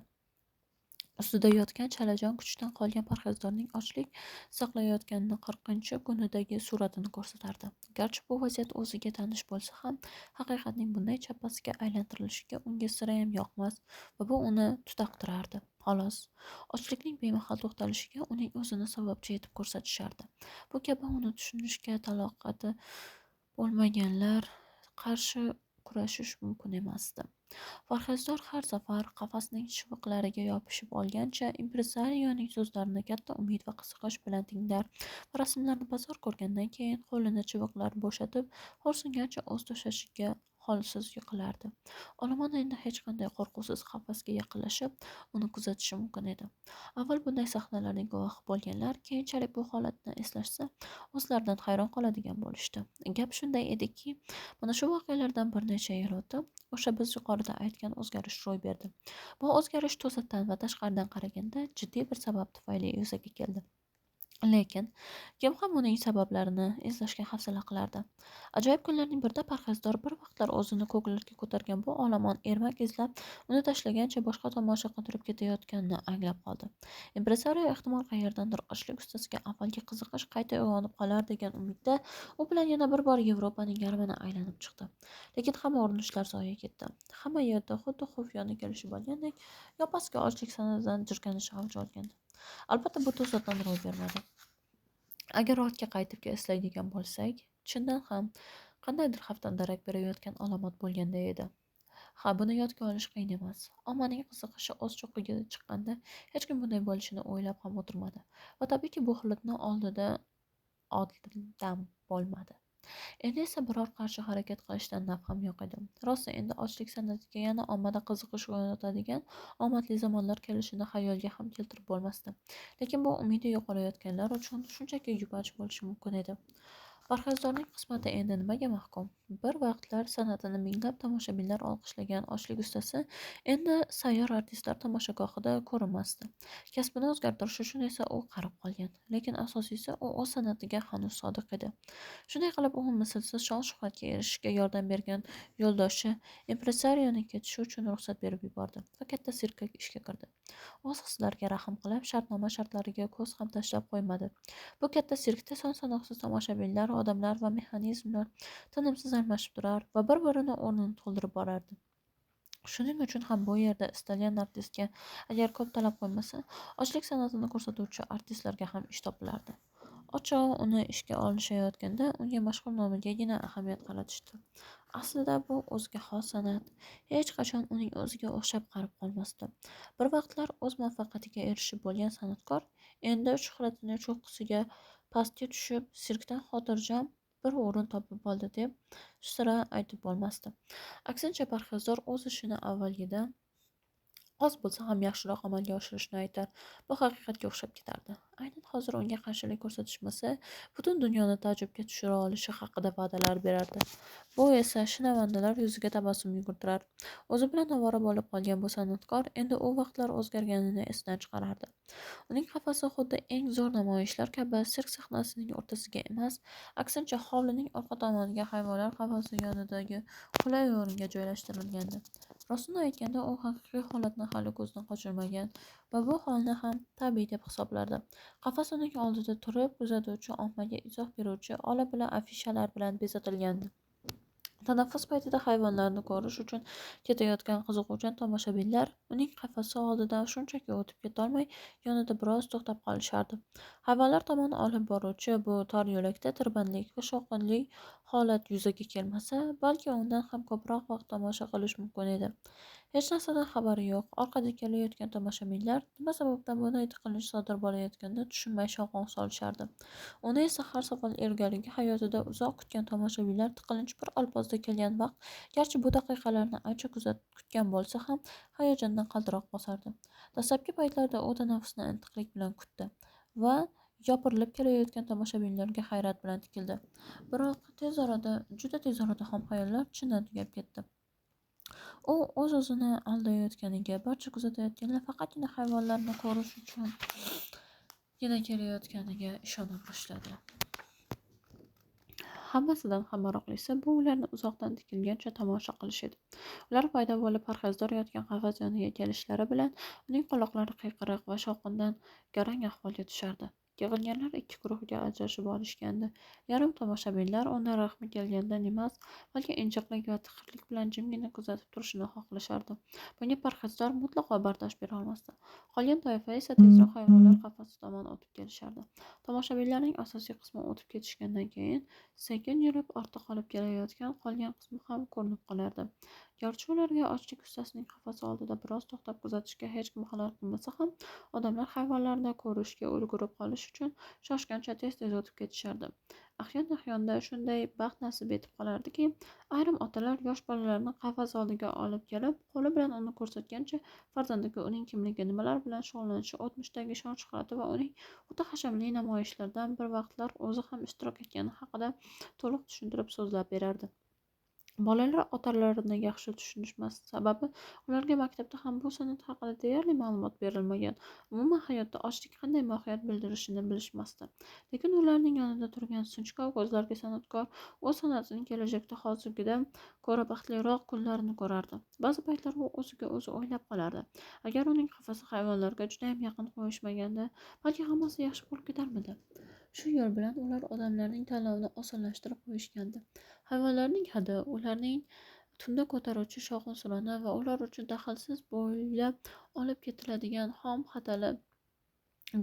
ustida yotgan chalajon kuchdan qolgan parhezdorning ochlik saqlayotganini 40-kunidagi suratini ko'rsatardi. Garchi bu vaziyat o'ziga tanish bo'lsa ham, haqiqatning bunday chappasiga aylantirilishiga unga sirayam yoqmas va bu uni tutaqtirardi. Xolos, ochlikning bemahal to'xtalishiga uning o'zini sababchi etib ko'rsatishardi. Bu kabi uni tushunishga taloqati bo'lmaganlar qarshi kurashish mumkin emasdi. Parhezdor har safar qafasning shiviqlariga yopishib olgancha impresarioning so'zlarini katta umid va qiziqish bilan tinglar va rasmlarni bazo'r ko'rgandan keyin qo'lini chiviqlar bo'shatib, xo'rsingancha o'z to'shashiga holsiz yiqilardi. Olomon endi hech qanday qo'rquvsiz qafasga yaqinlashib, uni kuzatishi mumkin edi. Avval bunday sahnalarning guvohi bo'lganlar keyinchalik bu holatni eslashsa, o'zlaridan hayron qoladigan bo'lishdi. Gap shunday ediki, mana shu voqealardan bir necha yil o'tib, o'sha biz yuqorida aytgan o'zgarish ro'y berdi. Bu o'zgarish to'satdan va tashqaridan qaraganda jiddiy bir sabab tufayli yuzaga keldi. Lekin kim ham uning sabablarini izlashga hafsala qilardi? Ajoyib kunlarning birida parhezdor bir vaqtlar o'zini ko'klarga ko'targan bu olomon ermak izlab, uni tashlagancha boshqa tomosha qidirib ketayotganini anglab qoldi. Impresario ehtimol qayerdandir ochlik ustasiga avvalgi qiziqish qayta uyg'onib qolar degan umidda u bilan yana bir bor Yevropaning yarmini aylanib chiqdi. Lekin hamma urinishlar zoye ketdi. Hamma yerda xuddi xufiyona kelishib olgandek yoppasiga ochlik sanadan jirkanish avj olgandi. Albatta, bu to'satdan ro'y bermadi. Agar ortga qaytib eslaydigan bo'lsak, chindan ham qandaydir xavfdan darak berayotgan alomat bo'lganday edi. Ha, buni yodga olish qiyin emas. Ommaning qiziqishi o'z cho'qqiga chiqqanda hech kim bunday bo'lishini o'ylab ham o'tirmadi. Va tabiiyki bu holatni oldindan bo'lmadi. Endi esa biror qarshi harakat qilishdan naf ham yo'q edi. Rosti endi ochlik san'atiga yana ommada qiziqish uyg'otadigan omadli zamonlar kelishini xayolga ham keltirib bo'lmasdi. Lekin bu umidi yo'qolayotganlar uchun shunchaki yupanch bo'lishi mumkin edi. Parhezdorning qismati endi nimaga mahkum? Bir vaqtlar san'atini minglab tomoshabinlar olqishlagan ochlik ustasi endi sayyor artistlar tomoshagohida ko'rinmasdi. Kasbini o'zgartirish uchun esa u qarib qolgan. Lekin asosiysi u o'z san'atiga hanuz sodiq edi. Shunday qilib u mislsiz shon-shuhratga erishishga yordam bergan yo'ldoshi impresarioning ketishi uchun ruxsat berib yubordi va katta sirkka ishga kirdi. O'z hislariga rahm qilib, shartnoma shartlariga ko'z ham tashlab qo'ymadi. Bu katta sirkda son-sanoqsiz tomoshabinlar, odamlar va mexanizmlar tinimsiz almashib turar va bir-birini o'rnini to'ldirib borardi. Shuning uchun ham bu yerda istalgan artistga agar ko'p talab qo'ymasa, ochlik san'atini ko'rsatuvchi artistlarga ham ish topilardi. Ochig'i uni ishga olishayotganda unga mashhur nomigagina ahamiyat qaratishdi. Aslida bu o'ziga xos san'at. Hech qachon uning o'ziga o'xshab qarib qolmasdi. Bir vaqtlar o'z muvaffaqiyatiga erishib bo'lgan san'atkor endi shuhratining cho'qqisiga pastga tushib, sirkdan xotirjam bir o'rin topib oldi deb sira aytib bo'lmasdi. Aksincha, parhezdor o'z ishini avvalgidan oz bo'lsa ham yaxshiroq amalga oshirishni aytar. Bu haqiqatga o'xshab ketardi. Aynan hozir unga qarshilik ko'rsatishmasa, butun dunyoni taajjubga tushira olishi haqida va'dalar berardi. Bu esa shinavandalar yuziga tabassum yugurtirar. O'zi bilan ovora bo'lib qolgan bu san'atkor endi u vaqtlar o'zgarganini esdan chiqarardi. Uning qafasi xuddi eng zo'r namoyishlar kabi sirk sahnasining o'rtasiga emas, aksincha hovlining orqa tomoniga hayvonlar qafasi yonidagi qulay o'ringa joylashtirilgandi. Rostini aytganda, u haqiqiy holatni hali ko'zdan qochirmagan va bu holni ham tabiiy deb hisoblardi. Qafas uning oldida turib, kuzatuvchi ommaga izoh beruvchi ola-bila afishalar bilan bezatilgandi. Tanaffus paytida hayvonlarni ko'rish uchun ketayotgan qiziquvchan tomoshabinlar uning qafasi oldidan shunchaki o'tib ketolmay, yonida biroz to'xtab qolishardi. Hayvonlar tomon olib boruvchi bu tor yo'lakda tirbandlik va shovqinli holat yuzaga kelmasa, balki undan ham ko'proq vaqt tomosha qilish mumkin edi. Hech narsadan xabari yo'q, orqada kelayotgan tomoshabinlar nima sababdan bunday tiqilish sodir bo'layotganini tushunmay shovqin solishardi. Uni esa har safar ilgarigi hayotida uzoq kutgan tomoshabinlar tiqilinch bir alpozda kelgan vaqt, garchi bu daqiqalarni ancha kutgan bo'lsa ham, hayajondan qaltiroq bosardi. Dastlabki paytlarda u tanaffusni intiqlik bilan kutdi va yopirilib kelayotgan tomoshabinlarga hayrat bilan tikildi. Biroq juda tez orada ham xayollar chindan tugab ketdi. U o'z-o'zini aldayotganiga, barcha kuzatayotganlar faqatgina hayvonlarni ko'rish uchungina kelayotganiga ishona boshladi. Hammasidan ham maroqlisi bu ularni uzoqdan tikilgancha tomosha qilish edi. Ular paydo bo'lib parhezdor yotgan qafas yoniga kelishlari bilan uning quloqlari qiyqiriq va shovqindan garang ahvolga tushardi. Yig'ilganlar ikki guruhga ajrashib olishgandi. Yarim tomoshabinlar uni rahmi kelganidan emas, balki injiqlik va tiqirlik bilan jimgina kuzatib turishini xohlashardi. Bunga parhezdor mutlaqo bardosh bera olmasdi. Qolgan toifa esa tezroq hayvonlar qafasi tomon o'tib kelishardi. Tomoshabinlarning asosiy qismi o'tib ketishgandan keyin sekin yurib ortda qolib kelayotgan qolgan qismi ham ko'rinib qolardi. Garchi ularga ochlik ustasining qafasi oldida biroz to'xtab kuzatishga hech kim xalal qilmasa ham, odamlar hayvonlarni ko'rishga ulgurib qolish uchun shoshgancha tez-tez o'tib ketishardi. Ahyon-ahyonda shunday baxt nasib etib qolardiki, ayrim otalar yosh bolalarni qafas oldiga olib kelib, qo'li bilan uni ko'rsatgancha farzandiga uning kimligi, nimalar bilan shug'ullanishi, o'tmishdagi shon-shuhrati va uning o'ta hashamli namoyishlardan bir vaqtlar o'zi ham ishtirok etgani haqida to'liq tushuntirib so'zlab berardi. Bolalar otalarini yaxshi tushunishmas, sababi ularga maktabda ham bu san'at haqida deyarli ma'lumot berilmagan. Umuman hayotda ochlik qanday mohiyat bildirishini bilishmasdi. Lekin ularning yonida turgan sinchkov ko'zlarga san'atkor o'z san'atining kelajakda hozirgidan ko'ra baxtliroq kunlarini ko'rardi. Ba'zi paytlar u o'ziga o'zi o'ylab qolardi: agar uning qafasi hayvonlarga judayam yaqin qo'yishmaganda, balki hammasi yaxshi bo'lib ketarmidi. Shu yo'l bilan ular odamlarning tanlovini osonlashtirib qo'yishgandi. Hayvonlarning hidi, ularning tunda ko'taruvchi shovqin-suroni va ular uchun daxlsiz bo'ylab olib ketiladigan xom xatali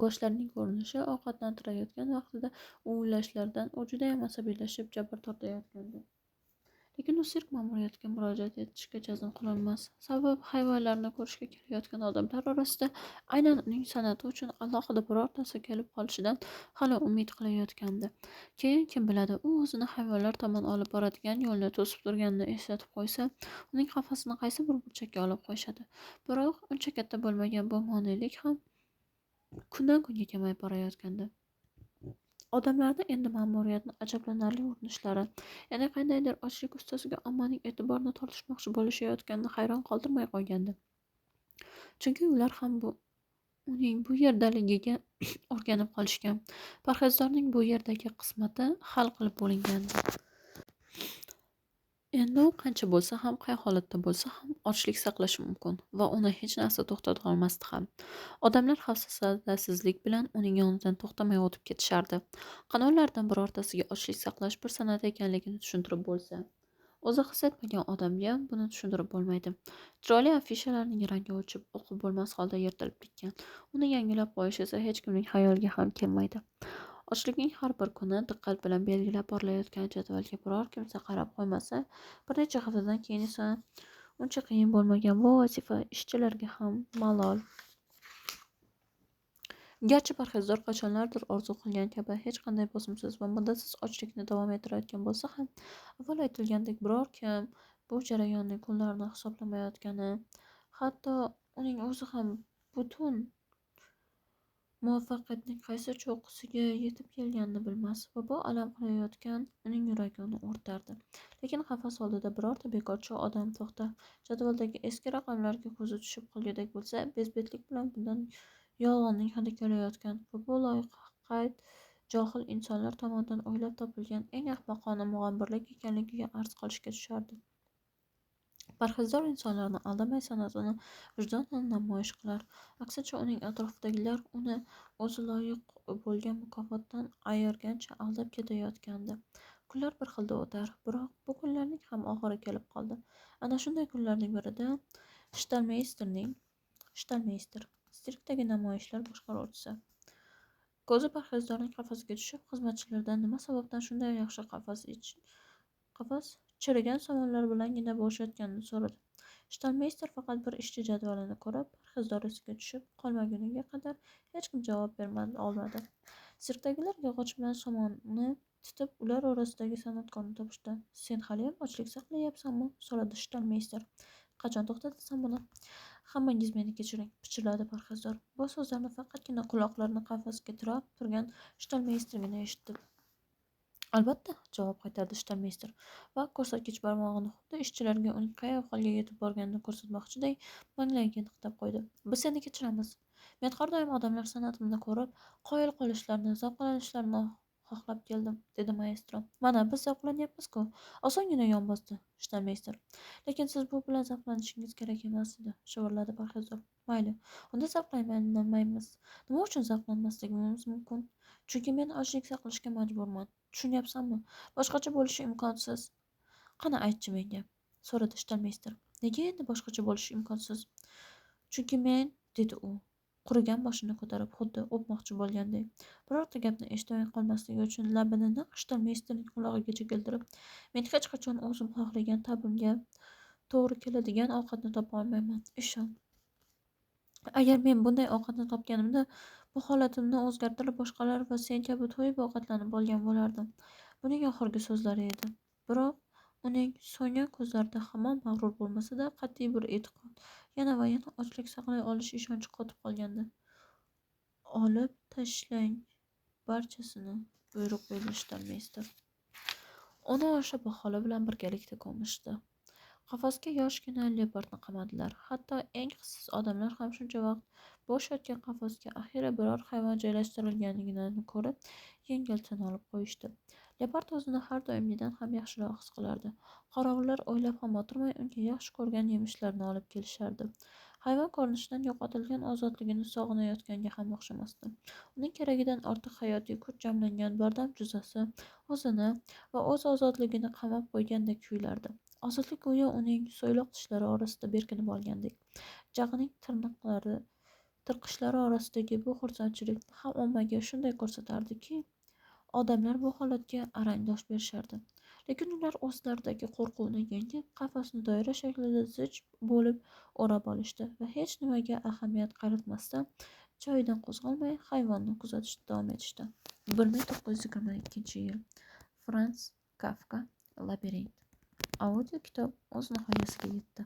go'shtlarning ko'rinishi ovqatlantirayotgan vaqtida uvlashlardan u judayam asabiylashib jabr tortayotgandi. Lekin u sirk ma'muriyatiga murojaat etishga jazm qilolmas. Sababi hayvonlarni ko'rishga kelayotgan odamlar orasida aynan uning san'ati uchun alohida birortasi kelib qolishidan hali umid qilayotgandi. Keyin kim biladi, u o'zini hayvonlar tomon olib boradigan yo'lni to'sib turganini eslatib qo'ysa, uning qafasini qaysi bir burchakka olib qo'yishadi. Biroq uncha katta bo'lmagan bu monelik ham kundan kunga kamayib borayotgandi. Odamlarni endi ma'muriyatni ajablanarli urinishlari, ya'ni qandaydir ochlik ustasiga ommaning e'tiborini tortishmoqchi bo'lishayotganini hayron qoldirmay qo'ygandi. Chunki ular ham uning bu yerdaligiga o'rganib qolishgan. Parhezdorning bu yerdagi qismati hal qilib bo'lingandi. Endi u qancha bo'lsa ham, qay holatda bo'lsa ham ochlik saqlashi mumkin va uni hech narsa to'xtata olmasdi ham. Odamlar hafsalasizlik bilan uning yonidan to'xtamay o'tib ketishardi. Qani ulardan birortasiga ochlik saqlash bir san'at ekanligini tushuntirib bo'lsa. O'zi his etmagan odamga buni tushuntirib bo'lmaydi. Chiroyli afishalarning rangi o'chib, o'qib bo'lmas holda yirtilib bitgan. Uni yangilab qo'yish esa hech kimning xayoliga ham kelmaydi. Ochlikning har bir kuni diqqat bilan belgilab borilayotgan jadvalga biror kimsa qarab qo'ymasa, bir necha haftadan keyin esa uncha qiyin bo'lmagan bu vazifa ishchilarga ham malol. Garchi parhezdor qachonlardir orzu qilgan kabi hech qanday bosimsiz va muddatsiz ochlikni davom ettirayotgan bo'lsa ham, avval aytilgandek biror kim bu jarayonning kunlarini hisoblamayotgani, hatto uning o'zi ham butun muvaffaqiyatning qaysi cho'qqisiga yetib kelganini bilmas va bu alam qilayotgan uning yuragini o'rtardi. Lekin qafas oldida birorta bekorchi odam to'xtab, jadvaldagi eski raqamlarga ko'zi tushib qolgudek bo'lsa, bezbetlik bilan bundan yolg'onning hidi kelayotgan va bu loqayd johil insonlar tomonidan o'ylab topilgan eng ahmoqona mug'ombirlik ekanligiga arz qilishga tushardi. Parhezdor insonlarni aldamay san'atini vijdonan namoyish qilar. Aksincha uning atrofidagilar uni o'zi loyiq bo'lgan mukofotdan ayirgancha aldab ketayotgandi. Kunlar bir xilda o'tar, biroq bu kunlarning ham oxiri kelib qoldi. Ana shunday kunlarning birida Shtalmeyster, sirkdagi namoyishlar boshqaruvchisi, ko'zi parhezdorning qafasiga tushib, xizmatchilardan nima sababdan shunday yaxshi qafas chirigan somonlar bilangina bo'shayotganini so'radi. Shtalmeyster faqat bir ishchi jadvalini ko'rib, parhezdor esiga tushib qolmaguniga qadar hech kim javob olmadi. Sirkdagilar yog'och bilan somonni titib, ular orasidagi san'atkorni topishdi. Sen haliyam ochlik saqlayapsanmi? So'radi Shtalmeyster. Qachon to'xtatasan buni? Hammangiz meni kechiring, pichirladi parhezdor. Bu so'zlarni faqatgina quloqlarini qafasga tirab turgan Shtalmeystergina eshitdi. Albatta, javob qaytardi Shtalmeyster va ko'rsatkich barmog'ini xuddi ishchilarga uning qay ahvolga yetib borganini ko'rsatmoqchiday manglayiga niqtab qo'ydi. Biz seni kechiramiz. Men har doim odamlar san'atimni ko'rib, qoyil qolishlarini, zavqlanishlarini xohlab keldim, dedi maestro. Mana biz zavqlanyapmiz-ku. Osongina yon bosdi Shtalmeyster. Lekin siz bu bilan zavqlanishingiz kerak emas edi, shivirladi parhezdor. Mayli, unda zavqlanmaymiz. Nima uchun zavqlanmasligimiz mumkin? Chunki men ochlik saqlashga majburman. Tushunyapsanmi? Boshqacha bo'lishi imkonsiz. Qani aytchi menga, so'radi Shtalmeyster. Nega endi boshqacha bo'lishi imkonsiz? Chunki men, dedi u, qurigan boshini ko'tarib, xuddi o'pmoqchi bo'lganday. Birorta gapni eshitmay qolmasligi uchun labini naq Shtalmeysterning qulog'igacha keltirib, men hech qachon o'zim xohlagan ta'bimga to'g'ri keladigan ovqatni topa olmayman. Ishon. Agar men bunday ovqatni topganimda, bu holatimni o'zgartirib boshqalar va sen kabi to'yib ovqatlanib olgan bo'lardim. Buning oxirgi so'zlari edi. Biroq uning so'ngan ko'zlarida hamon mag'rur bo'lmasa-da qat'iy bir e'tiqod, yana va yana ochlik saqlay olish ishonchi qotib qolgandi. Olib tashlang barchasini, buyruq berdi Shtalmeyster. Uni o'sha baholi bilan birgalikda ko'mishdi. Qafasga yoshgina leopardni qamadilar. Hatto eng hissiz odamlar ham shuncha vaqt bo'sh yotgan qafasga axiyri biror hayvon joylashtirilganligini ko'rib, yengil tin olib qo'yishdi. Leopard o'zini har doimgidan ham yaxshiroq his qilardi. Qorovullar o'ylab ham o'tirmay unga yaxshi ko'rgan yemishlarini olib kelishardi. Hayvon ko'rinishidan yo'qotilgan ozodligini sog'inayotganga ham o'xshamasdi. Uning keragidan ortiq hayotiy kuch jamlangan bardam jussasi o'zini va o'z ozodligini qamab qo'ygandek tuyulardi. Ozodlik go'yo uning so'yloq tishlari orasida berkinib olgandek. Jag'ining tirqishlari orasidagi bu xursandchilikni ham ommaga shunday ko'rsatardiki, odamlar bu holatga arang-dosh berishardi. Lekin ular o'zlaridagi qo'rquvni yengib, qafasni doira shaklida zich bo'lib o'rab olishdi va hech nimaga ahamiyat qaratmasdan joyidan qo'zg'almay hayvonni kuzatishda davom etishdi. 1922-yil. Franz Kafka, Labirint. Audio kitob o'z nihoyasiga yetdi.